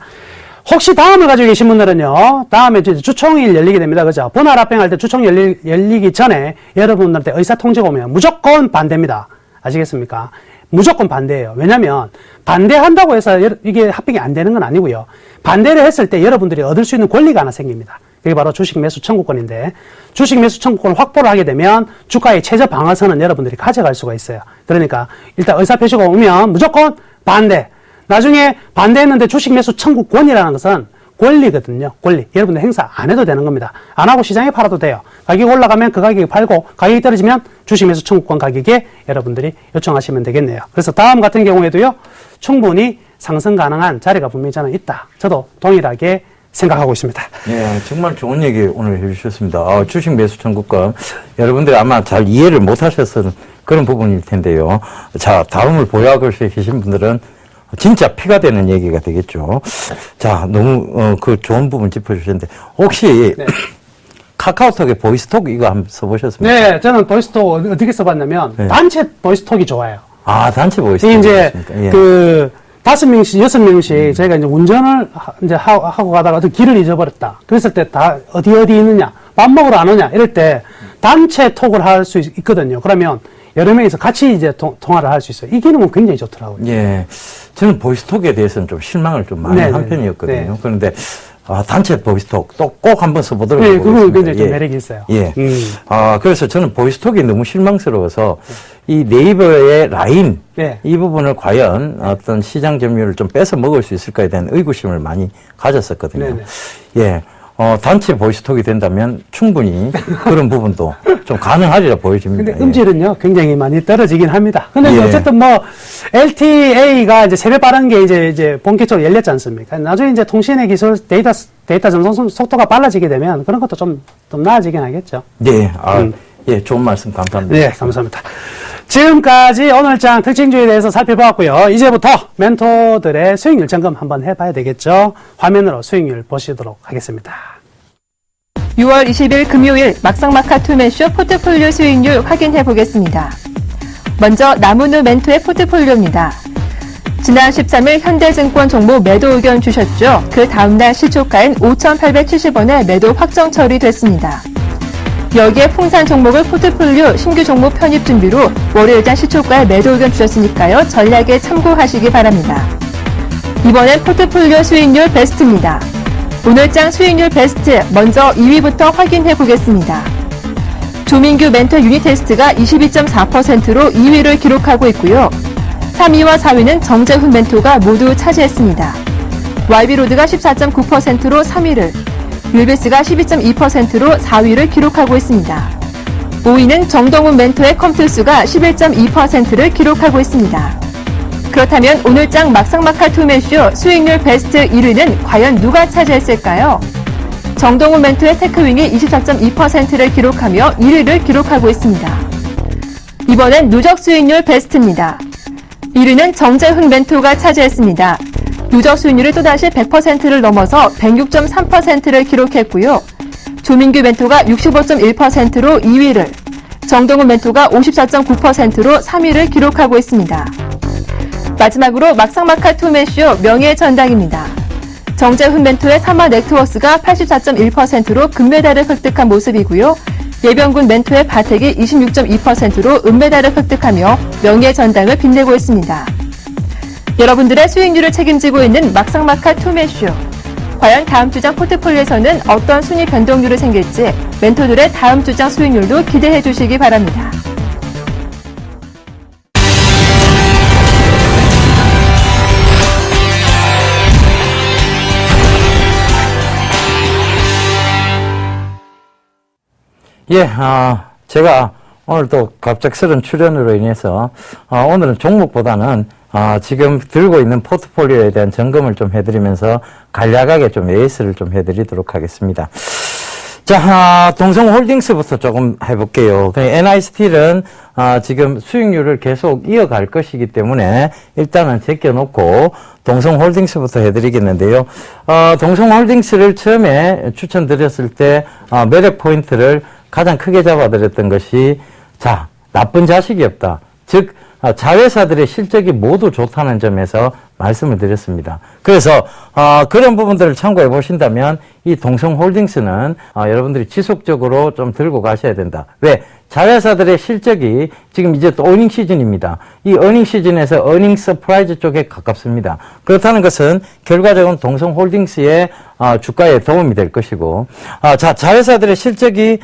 혹시 다음을 가지고 계신 분들은요, 다음에 주총일 열리게 됩니다. 그죠? 분할 합병할 때 주총 열리기 전에 여러분들한테 의사통지가 오면 무조건 반대입니다. 아시겠습니까? 무조건 반대예요. 왜냐면 반대한다고 해서 이게 합병이 안 되는 건 아니고요. 반대를 했을 때 여러분들이 얻을 수 있는 권리가 하나 생깁니다. 그게 바로 주식 매수 청구권인데 주식 매수 청구권을 확보를 하게 되면 주가의 최저 방어선은 여러분들이 가져갈 수가 있어요. 그러니까 일단 의사표시가 오면 무조건 반대. 나중에 반대했는데 주식 매수 청구권이라는 것은 권리거든요. 권리. 여러분들 행사 안 해도 되는 겁니다. 안 하고 시장에 팔아도 돼요. 가격이 올라가면 그 가격에 팔고 가격이 떨어지면 주식 매수 청구권 가격에 여러분들이 요청하시면 되겠네요. 그래서 다음 같은 경우에도요. 충분히 상승 가능한 자리가 분명히 저는 있다. 저도 동일하게 생각하고 있습니다. 예, 정말 좋은 얘기 오늘 해주셨습니다. 주식 매수 청구권. 여러분들이 아마 잘 이해를 못 하셔서 그런 부분일 텐데요. 자, 다음을 보유하고 계신 분들은 진짜 피가 되는 얘기가 되겠죠. 자, 너무, 그 좋은 부분 짚어주셨는데, 혹시, 네. 카카오톡에 보이스톡 이거 한번 써보셨습니까? 네, 저는 보이스톡 어떻게 써봤냐면, 네. 단체 보이스톡이 좋아요. 아, 단체 보이스톡. 이제, 예. 5명씩, 6명씩 저희가 이제 운전을 하고 가다가 어떤 길을 잊어버렸다. 그랬을 때 다 어디 있느냐, 밥 먹으러 안 오냐, 이럴 때 단체 톡을 할 수 있거든요. 그러면 여러 명이서 같이 이제 통화를 할 수 있어요. 이 기능은 굉장히 좋더라고요. 예. 저는 보이스톡에 대해서는 좀 실망을 좀 많이 네, 한 네, 편이었거든요. 네. 그런데, 단체 보이스톡 또 꼭 한번 써보도록 네, 해보겠습니다. 그건 굉장히 좀 예. 매력이 있어요. 예. 그래서 저는 보이스톡이 너무 실망스러워서 이 네이버의 라인 네. 이 부분을 과연 어떤 시장 점유율을 좀 뺏어 먹을 수 있을까에 대한 의구심을 많이 가졌었거든요. 네네. 예. 단체 보이스톡이 된다면 충분히 그런 부분도 좀 가능하리라 보여집니다. 근데 음질은요, 굉장히 많이 떨어지긴 합니다. 근데 예. 어쨌든 LTA가 이제 세배 빠른 게 이제 본격적으로 열렸지 않습니까? 나중에 이제 통신의 기술, 데이터 전송 속도가 빨라지게 되면 그런 것도 좀 나아지긴 하겠죠. 네. 예, 좋은 말씀 감사합니다. 네, 감사합니다. 지금까지 오늘장 특징주에 대해서 살펴보았고요. 이제부터 멘토들의 수익률 점검 한번 해봐야 되겠죠. 화면으로 수익률 보시도록 하겠습니다. 6월 20일 금요일 막상막하 투맨쇼 포트폴리오 수익률 확인해 보겠습니다. 먼저 남은우 멘토의 포트폴리오입니다. 지난 13일 현대증권 종목 매도 의견 주셨죠. 그 다음날 시초가인 5,870원에 매도 확정 처리됐습니다. 여기에 풍산 종목을 포트폴리오 신규 종목 편입 준비로 월요일장 시초가에 매도 의견 주셨으니까요. 전략에 참고하시기 바랍니다. 이번엔 포트폴리오 수익률 베스트입니다. 오늘장 수익률 베스트 먼저 2위부터 확인해 보겠습니다. 조민규 멘토 유닛 테스트가 22.4%로 2위를 기록하고 있고요. 3위와 4위는 정재훈 멘토가 모두 차지했습니다. YB로드가 14.9%로 3위를, 율베스가 12.2%로 4위를 기록하고 있습니다. 5위는 정동훈 멘토의 컴투스가 11.2%를 기록하고 있습니다. 그렇다면 오늘장 막상막하 투맨쇼 수익률 베스트 1위는 과연 누가 차지했을까요? 정동훈 멘토의 테크윙이 24.2%를 기록하며 1위를 기록하고 있습니다. 이번엔 누적 수익률 베스트입니다. 1위는 정재훈 멘토가 차지했습니다. 누적 수익률이 또다시 100%를 넘어서 106.3%를 기록했고요. 조민규 멘토가 65.1%로 2위를, 정동훈 멘토가 54.9%로 3위를 기록하고 있습니다. 마지막으로 막상막하 투맨쇼 명예의 전당입니다. 정재훈 멘토의 삼화 네트워스가 84.1%로 금메달을 획득한 모습이고요. 예병군 멘토의 바텍이 26.2%로 은메달을 획득하며 명예의 전당을 빛내고 있습니다. 여러분들의 수익률을 책임지고 있는 막상막하 투맨쇼. 과연 다음 주장 포트폴리오에서는 어떤 순위 변동률이 생길지 멘토들의 다음 주장 수익률도 기대해 주시기 바랍니다. 예, 제가 오늘 또 갑작스런 출연으로 인해서, 오늘은 종목보다는, 지금 들고 있는 포트폴리오에 대한 점검을 좀 해드리면서 간략하게 좀 AS를 좀 해드리도록 하겠습니다. 자, 동성홀딩스부터 조금 해볼게요. NI스틸은, 지금 수익률을 계속 이어갈 것이기 때문에 일단은 제껴놓고 동성홀딩스부터 해드리겠는데요. 동성홀딩스를 처음에 추천드렸을 때, 매력 포인트를 가장 크게 잡아드렸던 것이, 자, 나쁜 자식이 없다. 즉, 자회사들의 실적이 모두 좋다는 점에서 말씀을 드렸습니다. 그래서 그런 부분들을 참고해 보신다면 이 동성홀딩스는 여러분들이 지속적으로 좀 들고 가셔야 된다. 왜? 자회사들의 실적이 지금 이제 또 어닝 시즌입니다. 이 어닝 시즌에서 어닝 서프라이즈 쪽에 가깝습니다. 그렇다는 것은 결과적으로 동성홀딩스의 주가에 도움이 될 것이고, 자, 자회사들의 실적이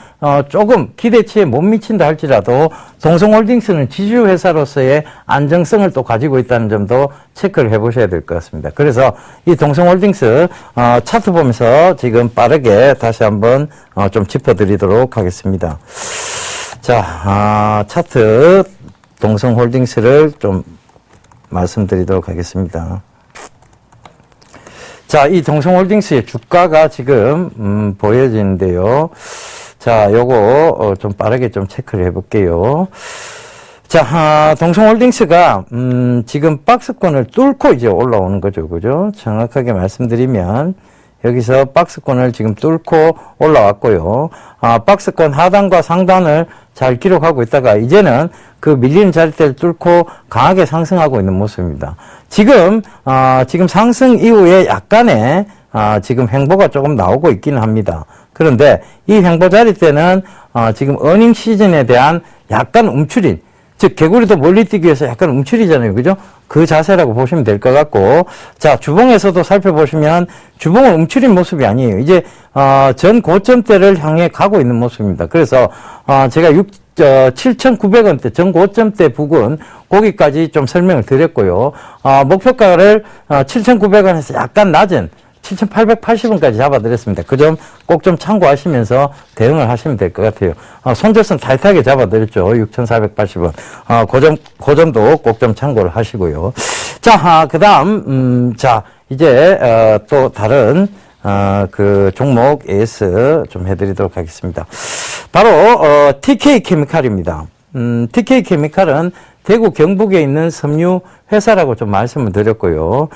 조금 기대치에 못 미친다 할지라도 동성홀딩스는 지주회사로서의 안정성을 또 가지고 있다는 점도 체크를 해보셔야 될 것 같습니다. 그래서 이 동성홀딩스 차트 보면서 지금 빠르게 다시 한번 좀 짚어드리도록 하겠습니다. 자, 차트 동성홀딩스를 좀 말씀드리도록 하겠습니다. 자, 이 동성홀딩스의 주가가 지금, 보여지는데요. 자, 요거, 좀 빠르게 좀 체크를 해볼게요. 자, 동성홀딩스가, 지금 박스권을 뚫고 이제 올라오는 거죠. 그죠? 정확하게 말씀드리면, 여기서 박스권을 지금 뚫고 올라왔고요. 박스권 하단과 상단을 잘 기록하고 있다가, 이제는 그 밀리는 자리대를 뚫고 강하게 상승하고 있는 모습입니다. 지금 상승 이후에 약간의, 지금 횡보가 조금 나오고 있기는 합니다. 그런데 이 횡보 자리대는, 지금 어닝 시즌에 대한 약간 움츠린, 즉 개구리도 멀리 뛰기 위해서 약간 움츠리잖아요. 그죠? 그 자세라고 보시면 될 것 같고, 자, 주봉에서도 살펴보시면 주봉은 움츠린 모습이 아니에요. 이제 전 고점대를 향해 가고 있는 모습입니다. 그래서 제가 7,900원대 전 고점대 부근 거기까지 좀 설명을 드렸고요. 목표가를 7,900원에서 약간 낮은 7,880원까지 잡아드렸습니다. 그 점 꼭 좀 참고하시면서 대응을 하시면 될 것 같아요. 손절선 타이트하게 잡아드렸죠. 6,480원. 그 점도 꼭 좀 참고를 하시고요. 자, 그 다음, 자, 이제, 또 다른, 그 종목 AS 좀 해드리도록 하겠습니다. 바로, TK 케미칼입니다. TK 케미칼은 대구 경북에 있는 섬유 회사라고 좀 말씀을 드렸고요.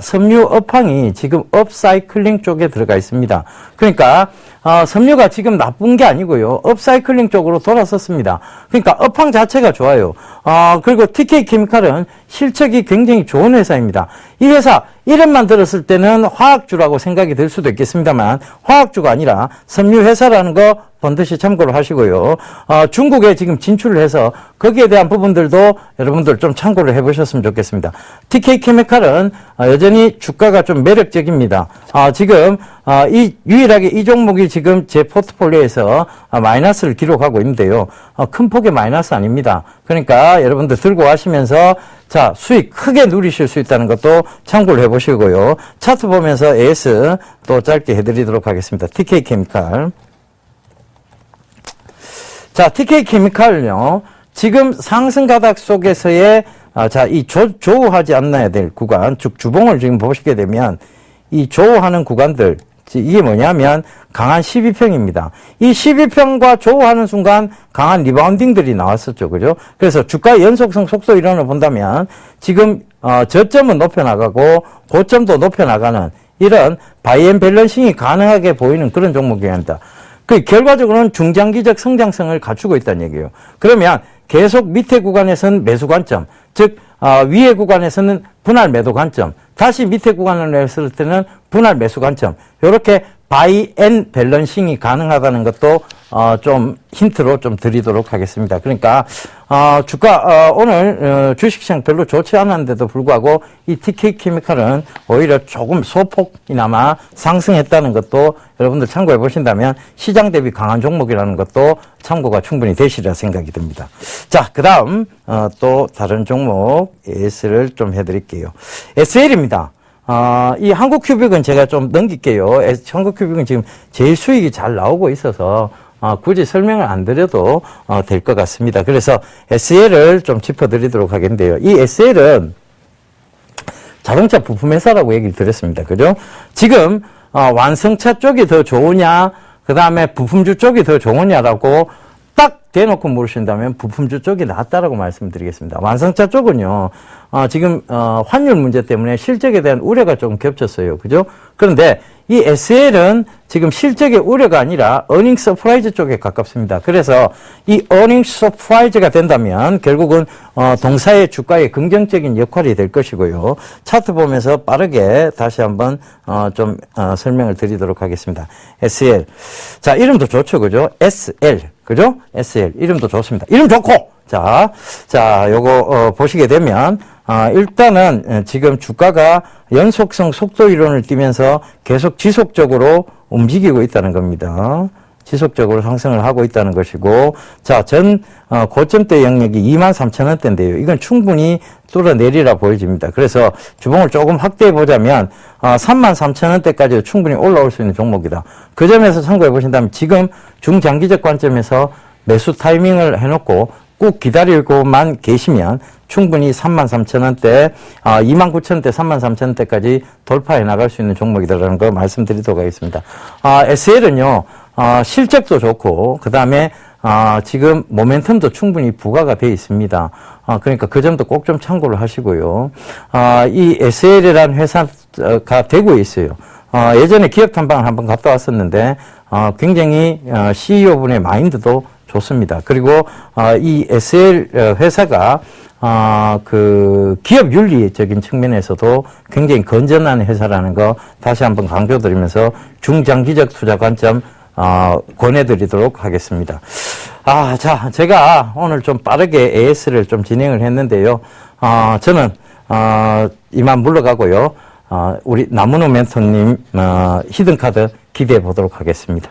섬유 업황이 지금 업사이클링 쪽에 들어가 있습니다. 그러니까, 섬유가 지금 나쁜 게 아니고요. 업사이클링 쪽으로 돌아섰습니다. 그러니까 업황 자체가 좋아요. 그리고 TK 케미칼은 실적이 굉장히 좋은 회사입니다. 이 회사 이름만 들었을 때는 화학주라고 생각이 들 수도 있겠습니다만 화학주가 아니라 섬유 회사라는 거 반드시 참고를 하시고요. 중국에 지금 진출을 해서 거기에 대한 부분들도 여러분들 좀 참고를 해보셨으면 좋겠습니다. TK 케미칼은 여전히 주가가 좀 매력적입니다. 지금 유일하게 이 종목이 지금 제 포트폴리오에서 마이너스를 기록하고 있는데요. 큰 폭의 마이너스 아닙니다. 그러니까 여러분들 들고 가시면서 자, 수익 크게 누리실 수 있다는 것도 참고를 해보시고요. 차트 보면서 AS 또 짧게 해드리도록 하겠습니다. TK 케미칼. 자, TK 케미칼은요, 지금 상승 가닥 속에서의, 이 조우하지 않아야 될 구간, 즉, 주봉을 지금 보시게 되면, 이 조우하는 구간들, 이게 뭐냐면, 강한 12평입니다. 이 12평과 조우하는 순간 강한 리바운딩들이 나왔었죠. 그죠? 그래서 주가의 연속성 속도 이론을 본다면, 지금, 저점은 높여나가고, 고점도 높여나가는 이런 바이앤 밸런싱이 가능하게 보이는 그런 종목입니다. 결과적으로는 중장기적 성장성을 갖추고 있다는 얘기예요. 그러면 계속 밑에 구간에서는 매수 관점, 즉 위에 구간에서는 분할 매도 관점, 다시 밑에 구간을 했을 때는 분할 매수 관점, 이렇게 바이 앤 밸런싱이 가능하다는 것도 좀 힌트로 좀 드리도록 하겠습니다. 그러니까 주가 오늘 주식시장 별로 좋지 않았는데도 불구하고 이 TK 케미칼은 오히려 조금 소폭이나마 상승했다는 것도 여러분들 참고해 보신다면 시장 대비 강한 종목이라는 것도 참고가 충분히 되시리라 생각이 듭니다. 자, 그 다음 또 다른 종목 AS를 좀 해드릴게요. SL입니다. 이 한국큐빅은 제가 좀 넘길게요. 한국큐빅은 지금 제일 수익이 잘 나오고 있어서 굳이 설명을 안 드려도 될 것 같습니다. 그래서 SL을 좀 짚어드리도록 하겠는데요. 이 SL은 자동차 부품 회사라고 얘기를 드렸습니다. 그죠? 지금 완성차 쪽이 더 좋으냐, 그 다음에 부품주 쪽이 더 좋으냐라고 딱 대놓고 물으신다면 부품주 쪽이 낫다라고 말씀드리겠습니다. 완성차 쪽은요, 지금 환율 문제 때문에 실적에 대한 우려가 조금 겹쳤어요. 그죠? 그런데 이 SL은 지금 실적의 우려가 아니라 어닝 서프라이즈 쪽에 가깝습니다. 그래서 이 어닝 서프라이즈가 된다면 결국은 동사의 주가의 긍정적인 역할이 될 것이고요. 차트 보면서 빠르게 다시 한번 좀 설명을 드리도록 하겠습니다. SL. 자, 이름도 좋죠. 그죠? SL. 그죠? SL. 이름도 좋습니다. 이름 좋고! 자, 요거 보시게 되면 일단은 지금 주가가 연속성 속도 이론을 띠면서 계속 지속적으로 움직이고 있다는 겁니다. 지속적으로 상승을 하고 있다는 것이고, 자, 전 고점대 영역이 23,000원대인데요. 이건 충분히 뚫어내리라 보여집니다. 그래서 주봉을 조금 확대해 보자면 33,000원대까지 충분히 올라올 수 있는 종목이다. 그 점에서 참고해 보신다면 지금 중장기적 관점에서 매수 타이밍을 해놓고 꾹 기다리고만 계시면 충분히 33,000원대, 29,000원대, 33,000원대까지 돌파해 나갈 수 있는 종목이다라는 거 말씀드리도록 하겠습니다. SL은요, 실적도 좋고, 그 다음에 지금 모멘텀도 충분히 부과가 돼 있습니다. 그러니까 그 점도 꼭 좀 참고를 하시고요. 이 SL이라는 회사가 대구에 있어요. 예전에 기업 탐방을 한번 갔다 왔었는데, 굉장히 CEO분의 마인드도 좋습니다. 그리고 이 SL 회사가 그 기업 윤리적인 측면에서도 굉장히 건전한 회사라는 거 다시 한번 강조드리면서 중장기적 투자 관점 권해드리도록 하겠습니다. 자, 제가 오늘 좀 빠르게 AS를 좀 진행을 했는데요. 저는 이만 물러가고요. 우리 남은호 멘토님 히든카드 기대해 보도록 하겠습니다.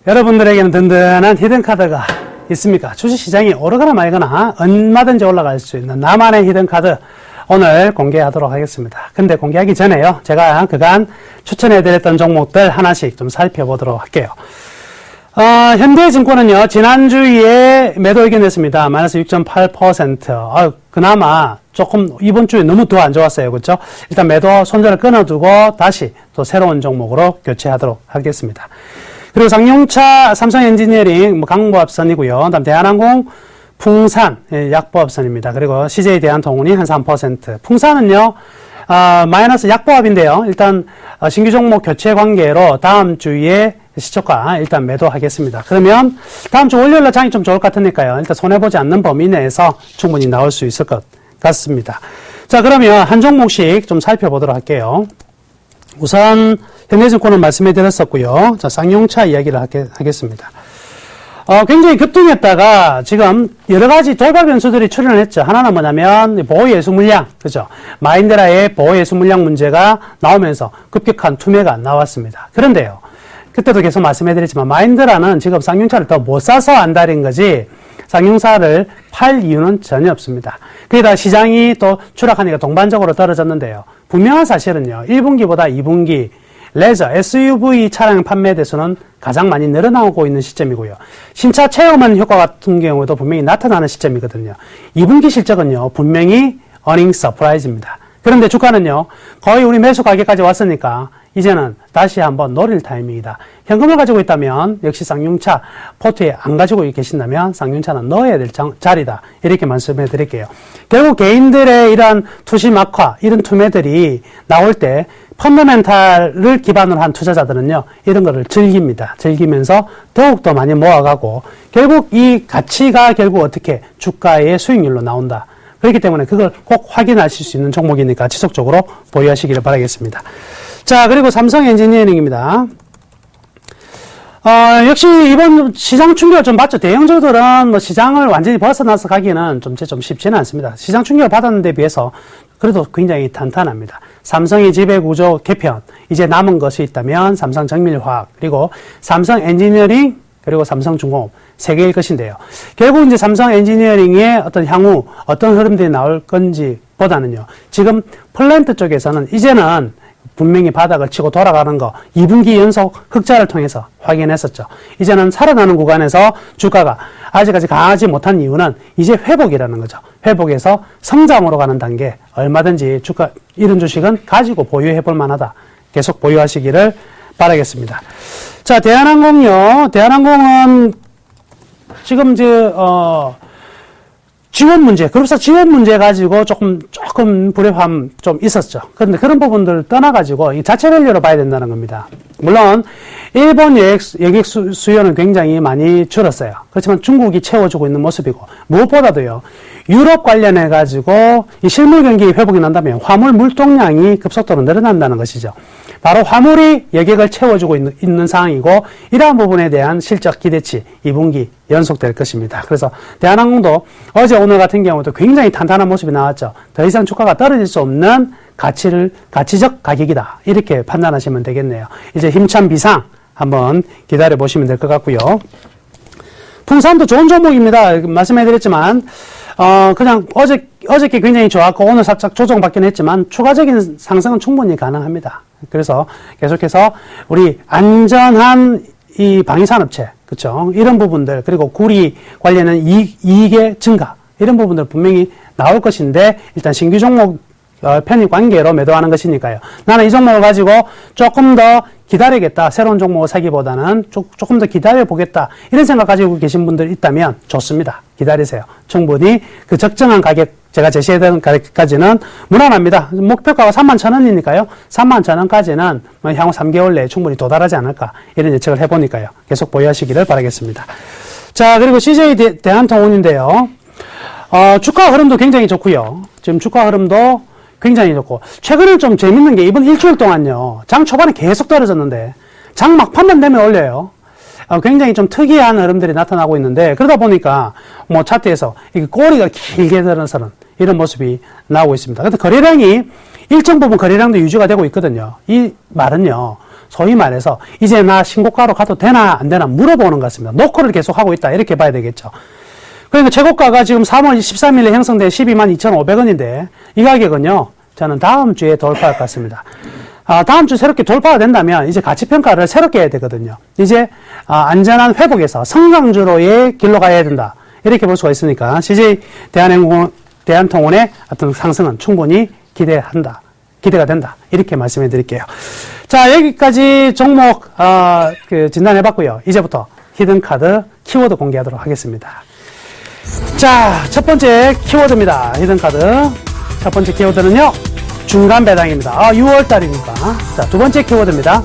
여러분들에게는 든든한 히든카드가 있습니까? 주식시장이 오르거나 말거나 얼마든지 올라갈 수 있는 나만의 히든카드 오늘 공개하도록 하겠습니다. 근데 공개하기 전에요, 제가 그간 추천해드렸던 종목들 하나씩 좀 살펴보도록 할게요. 현대증권은요, 지난주에 매도 의견 냈습니다. 마이너스 6.8%. 그나마 조금 이번 주에 너무 더 안 좋았어요. 그렇죠? 일단 매도 손절을 끊어두고 다시 또 새로운 종목으로 교체하도록 하겠습니다. 그리고 상용차, 삼성엔지니어링, 강보합선이고요. 그다음 대한항공, 풍산, 약보합선입니다. 그리고 CJ 대한통운이 한 3%. 풍산은요, 마이너스 약보합인데요. 일단 신규 종목 교체 관계로 다음 주에 시초가 일단 매도하겠습니다. 그러면 다음 주 월요일날 장이 좀 좋을 것 같으니까요. 일단 손해보지 않는 범위 내에서 충분히 나올 수 있을 것 같습니다. 자, 그러면 한 종목씩 좀 살펴보도록 할게요. 우선 현대증권은 말씀해 드렸었고요. 자, 쌍용차 이야기를 하겠습니다. 굉장히 급등했다가 지금 여러 가지 돌발 변수들이 출현을 했죠. 하나는 뭐냐면 보호예수 물량, 그죠? 마인드라의 보호예수 물량 문제가 나오면서 급격한 투매가 나왔습니다. 그런데요, 그때도 계속 말씀해 드렸지만 마인드라는 지금 쌍용차를 더 못 사서 안달인 거지 쌍용차를 팔 이유는 전혀 없습니다. 그러다 시장이 또 추락하니까 동반적으로 떨어졌는데요. 분명한 사실은요, 1분기보다 2분기 레저, SUV 차량 판매 대수는 가장 많이 늘어나고 있는 시점이고요. 신차 체험한 효과 같은 경우도 분명히 나타나는 시점이거든요. 2분기 실적은요, 분명히 어닝 서프라이즈입니다. 그런데 주가는요, 거의 우리 매수 가격까지 왔으니까 이제는 다시 한번 노릴 타이밍이다. 현금을 가지고 있다면 역시 쌍용차 포트에 안 가지고 계신다면 쌍용차는 넣어야 될 자리다. 이렇게 말씀해 드릴게요. 결국 개인들의 이러한 투심 악화, 이런 투매들이 나올 때 펀더멘탈을 기반으로 한 투자자들은요, 이런 거를 즐깁니다. 즐기면서 더욱더 많이 모아가고 결국 이 가치가 결국 어떻게 주가의 수익률로 나온다. 그렇기 때문에 그걸 꼭 확인하실 수 있는 종목이니까 지속적으로 보유하시기를 바라겠습니다. 자, 그리고 삼성 엔지니어링입니다. 역시 이번 시장 충격을 좀 받죠. 대형주들은 뭐 시장을 완전히 벗어나서 가기는 좀 쉽지는 않습니다. 시장 충격을 받았는 데 비해서 그래도 굉장히 탄탄합니다. 삼성의 지배구조 개편, 이제 남은 것이 있다면 삼성정밀화학, 그리고 삼성 엔지니어링, 그리고 삼성중공업 세 개일 것인데요. 결국 이제 삼성 엔지니어링의 어떤 향후 어떤 흐름들이 나올 건지 보다는요, 지금 플랜트 쪽에서는 이제는 분명히 바닥을 치고 돌아가는 거 2분기 연속 흑자를 통해서 확인했었죠. 이제는 살아나는 구간에서 주가가 아직까지 강하지 못한 이유는 이제 회복이라는 거죠. 회복에서 성장으로 가는 단계, 얼마든지 주가 이런 주식은 가지고 보유해 볼 만하다. 계속 보유하시기를 바라겠습니다. 자, 대한항공요. 대한항공은 지금 이제 지원 문제, 그룹사 지원 문제 가지고 조금 불협화음 좀 있었죠. 그런데 그런 부분들을 떠나가지고 이 자체 밸류로 봐야 된다는 겁니다. 물론, 일본 여객 수요는 굉장히 많이 줄었어요. 그렇지만 중국이 채워주고 있는 모습이고, 무엇보다도요, 유럽 관련해가지고 이 실물 경기 회복이 난다면 화물 물동량이 급속도로 늘어난다는 것이죠. 바로 화물이 여객을 채워주고 있는 상황이고 이러한 부분에 대한 실적 기대치 2분기 연속될 것입니다. 그래서 대한항공도 어제 오늘 같은 경우도 굉장히 탄탄한 모습이 나왔죠. 더 이상 주가가 떨어질 수 없는 가치적 가격이다. 이렇게 판단하시면 되겠네요. 이제 힘찬 비상 한번 기다려 보시면 될 것 같고요. 풍산도 좋은 종목입니다. 말씀해드렸지만 그냥 어저께 굉장히 좋았고 오늘 살짝 조정받긴 했지만 추가적인 상승은 충분히 가능합니다. 그래서 계속해서 우리 안전한 이 방위산업체, 그렇죠? 이런 부분들 그리고 구리 관련된 이익의 증가 이런 부분들 분명히 나올 것인데 일단 신규 종목 편입 관계로 매도하는 것이니까요. 나는 이 종목을 가지고 조금 더 기다리겠다. 새로운 종목을 사기보다는 조금 더 기다려보겠다. 이런 생각 가지고 계신 분들 있다면 좋습니다. 기다리세요. 충분히 그 적정한 가격, 제가 제시해드린 가격까지는 무난합니다. 목표가가 31,000원이니까요. 31,000원까지는 향후 3개월 내에 충분히 도달하지 않을까. 이런 예측을 해보니까요. 계속 보유하시기를 바라겠습니다. 자, 그리고 CJ 대한통운인데요. 주가 흐름도 굉장히 좋고요. 지금 주가 흐름도 굉장히 좋고 최근에 좀 재밌는 게 이번 일주일 동안요. 장 초반에 계속 떨어졌는데 장 막판만 되면 올려요. 굉장히 좀 특이한 흐름들이 나타나고 있는데 그러다 보니까 뭐 차트에서 이게 꼬리가 길게 들어서는 이런 모습이 나오고 있습니다. 근데 거래량이 일정 부분 거래량도 유지가 되고 있거든요. 이 말은요. 소위 말해서 이제 나 신고가로 가도 되나 안 되나 물어보는 것 같습니다. 노크를 계속 하고 있다 이렇게 봐야 되겠죠. 그러니까 최고가가 지금 3월 13일에 형성된 122,2,500원인데 이 가격은요. 저는 다음 주에 돌파할 것 같습니다. 다음 주 새롭게 돌파가 된다면 이제 가치평가를 새롭게 해야 되거든요. 이제 안전한 회복에서 성장주로의 길로 가야 된다. 이렇게 볼 수가 있으니까 CJ 대한통운의 어떤 상승은 충분히 기대가 된다. 이렇게 말씀해 드릴게요. 자, 여기까지 종목 진단해 봤고요. 이제부터 히든카드 키워드 공개하도록 하겠습니다. 자, 첫 번째 키워드입니다. 히든카드. 첫 번째 키워드는요, 중간 배당입니다. 6월달이니까. 자, 두 번째 키워드입니다.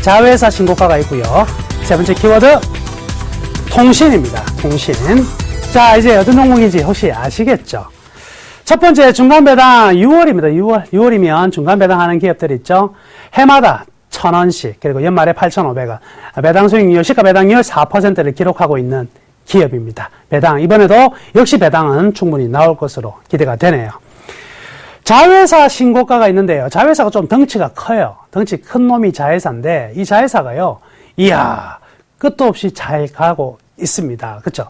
자회사 신고가가 있고요. 세 번째 키워드, 통신입니다. 통신. 자, 이제 어떤 종목인지 혹시 아시겠죠? 첫 번째 중간 배당 6월입니다. 6월이면 중간 배당하는 기업들이 있죠. 해마다 1,000원씩, 그리고 연말에 8,500원. 배당 수익률, 시가 배당률 4%를 기록하고 있는 기업입니다. 배당, 이번에도 역시 배당은 충분히 나올 것으로 기대가 되네요. 자회사 신고가가 있는데요. 자회사가 좀 덩치가 커요. 덩치 큰 놈이 자회사인데, 이 자회사가요, 이야, 끝도 없이 잘 가고 있습니다. 그쵸?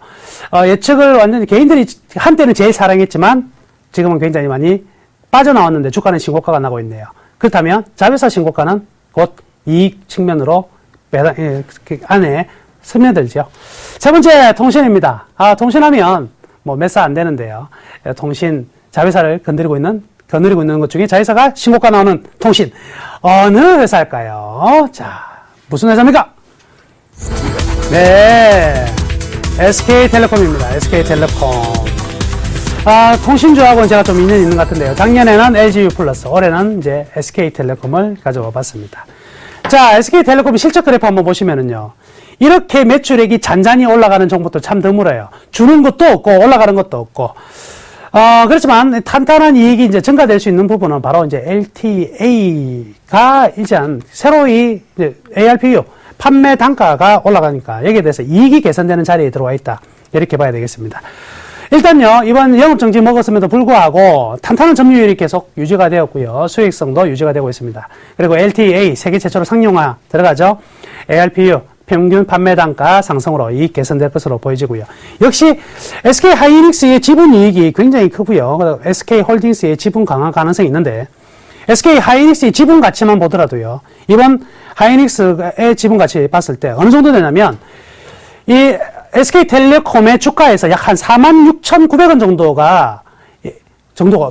예측을 완전히 개인들이 한때는 제일 사랑했지만, 지금은 굉장히 많이 빠져나왔는데, 주가는 신고가가 나고 있네요. 그렇다면, 자회사 신고가는 곧 이익 측면으로 배당, 안에 스며들죠. 세 번째, 통신입니다. 통신하면, 뭐, 몇 사 안 되는데요. 통신, 자회사를 거느리고 있는 것 중에 자회사가 신고가 나오는 통신. 어느 회사일까요? 자, 무슨 회사입니까? 네. SK텔레콤입니다. SK텔레콤. 통신주하고는 제가 좀 인연이 있는 것 같은데요. 작년에는 LGU 플러스, 올해는 이제 SK텔레콤을 가져와 봤습니다. 자, SK텔레콤 실적 그래프 한번 보시면은요. 이렇게 매출액이 잔잔히 올라가는 종목도 참 드물어요. 주는 것도 없고, 올라가는 것도 없고. 그렇지만 탄탄한 이익이 이제 증가될 수 있는 부분은 바로 이제 LTA가 이제 새로이 이제 ARPU 판매 단가가 올라가니까 여기에 대해서 이익이 개선되는 자리에 들어와 있다. 이렇게 봐야 되겠습니다. 일단요, 이번 영업정지 먹었음에도 불구하고 탄탄한 점유율이 계속 유지가 되었고요. 수익성도 유지가 되고 있습니다. 그리고 LTA 세계 최초로 상용화 들어가죠. ARPU 평균 판매 단가 상승으로 이익 개선될 것으로 보여지고요. 역시 SK 하이닉스의 지분 이익이 굉장히 크고요. SK 홀딩스의 지분 강화 가능성이 있는데 SK 하이닉스의 지분 가치만 보더라도요. 이번 하이닉스의 지분 가치 봤을 때 어느 정도 되냐면 이 SK텔레콤의 주가에서 약 한 46,900원 정도가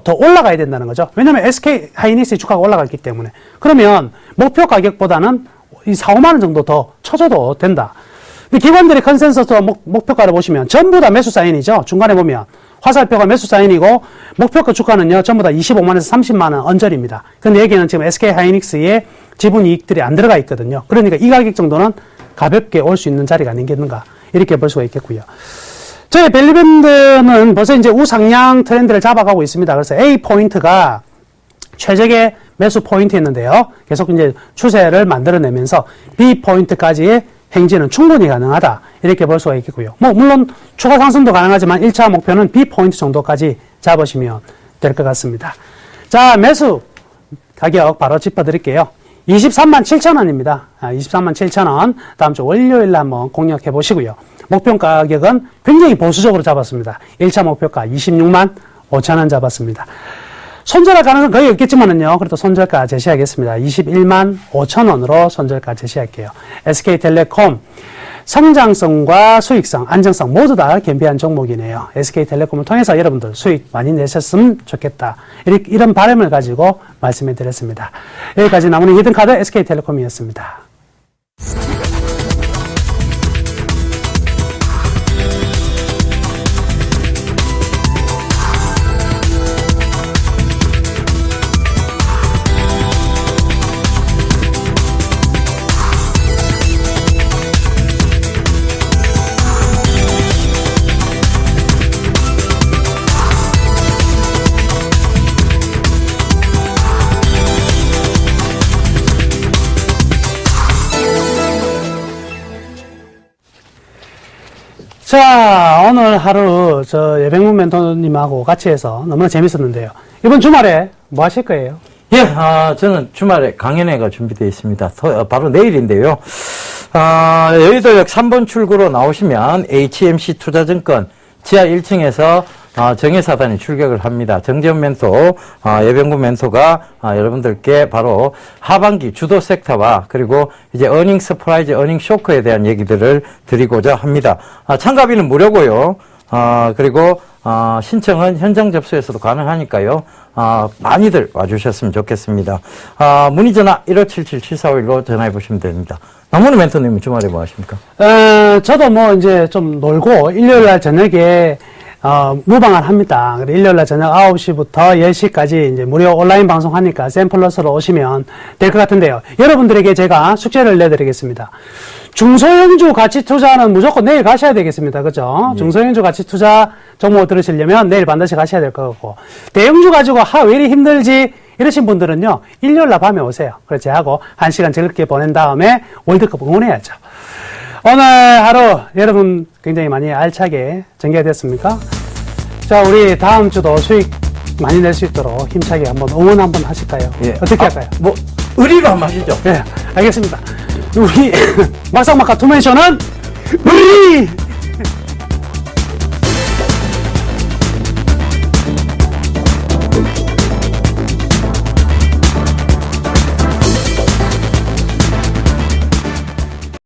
더 올라가야 된다는 거죠. 왜냐하면 SK 하이닉스의 주가가 올라갔기 때문에. 그러면 목표 가격보다는 이 4, 5만 원 정도 더 쳐줘도 된다. 근데 기관들의 컨센서스 목표가를 보시면 전부 다 매수 사인이죠. 중간에 보면 화살표가 매수 사인이고 목표가 주가는요 전부 다 25만원에서 30만원 언저리입니다. 근데 여기는 지금 SK 하이닉스의 지분 이익들이 안 들어가 있거든요. 그러니까 이 가격 정도는 가볍게 올 수 있는 자리가 아니겠는가 이렇게 볼 수가 있겠고요. 저희 밸류밴드는 벌써 이제 우상향 트렌드를 잡아가고 있습니다. 그래서 A 포인트가 최적의 매수 포인트 있는데요. 계속 이제 추세를 만들어내면서 B 포인트까지의 행진은 충분히 가능하다. 이렇게 볼 수가 있겠고요. 물론 추가 상승도 가능하지만 1차 목표는 B 포인트 정도까지 잡으시면 될 것 같습니다. 자, 매수 가격 바로 짚어드릴게요. 23만 7천 원입니다. 23만 7천 원. 다음 주 월요일 한번 공략해 보시고요. 목표 가격은 굉장히 보수적으로 잡았습니다. 1차 목표가 26만 5천 원 잡았습니다. 손절할 가능성은 거의 없겠지만은요. 그래도 손절가 제시하겠습니다. 21만 5천 원으로 손절가 제시할게요. SK텔레콤 성장성과 수익성, 안정성 모두 다 겸비한 종목이네요. SK텔레콤을 통해서 여러분들 수익 많이 내셨으면 좋겠다. 이런 바람을 가지고 말씀해 드렸습니다. 여기까지 남은 히든카드 SK텔레콤이었습니다. 자, 오늘 하루 예병문 멘토님하고 같이 해서 너무나 재밌었는데요. 이번 주말에 뭐 하실 거예요? 예, 저는 주말에 강연회가 준비되어 있습니다. 바로 내일인데요. 여의도역 3번 출구로 나오시면 HMC 투자증권 지하 1층에서 정예사단이 출격을 합니다. 정재훈 멘토, 예병군 멘토가 여러분들께 바로 하반기 주도 섹터와 그리고 이제 어닝 서프라이즈, 어닝 쇼크에 대한 얘기들을 드리고자 합니다. 참가비는 무료고요. 그리고 신청은 현장 접수에서도 가능하니까요. 많이들 와주셨으면 좋겠습니다. 문의 전화 1577-7451로 전화해 보시면 됩니다. 남문희 멘토님은 주말에 뭐 하십니까? 저도 뭐 이제 좀 놀고 일요일 날 저녁에 무방을 합니다. 일요일 날 저녁 9시부터 10시까지 이제 무료 온라인 방송 하니까 샘플러스로 오시면 될 것 같은데요. 여러분들에게 제가 숙제를 내드리겠습니다. 중소형주 가치 투자는 무조건 내일 가셔야 되겠습니다. 그죠? 중소형주 가치 투자 종목 들으시려면 내일 반드시 가셔야 될 것 같고, 대형주 가지고 왜 이리 힘들지? 이러신 분들은요, 일요일 날 밤에 오세요. 그래서 제하고 1시간 즐겁게 보낸 다음에 월드컵 응원해야죠. 오늘 하루 여러분 굉장히 많이 알차게 전개됐습니까? 자, 우리 다음 주도 수익 많이 낼 수 있도록 힘차게 한번 응원 한번 하실까요? 예. 어떻게 할까요? 의리로 한번 하시죠. 네, 알겠습니다. 우리 막상막하 투맨쇼는 의리!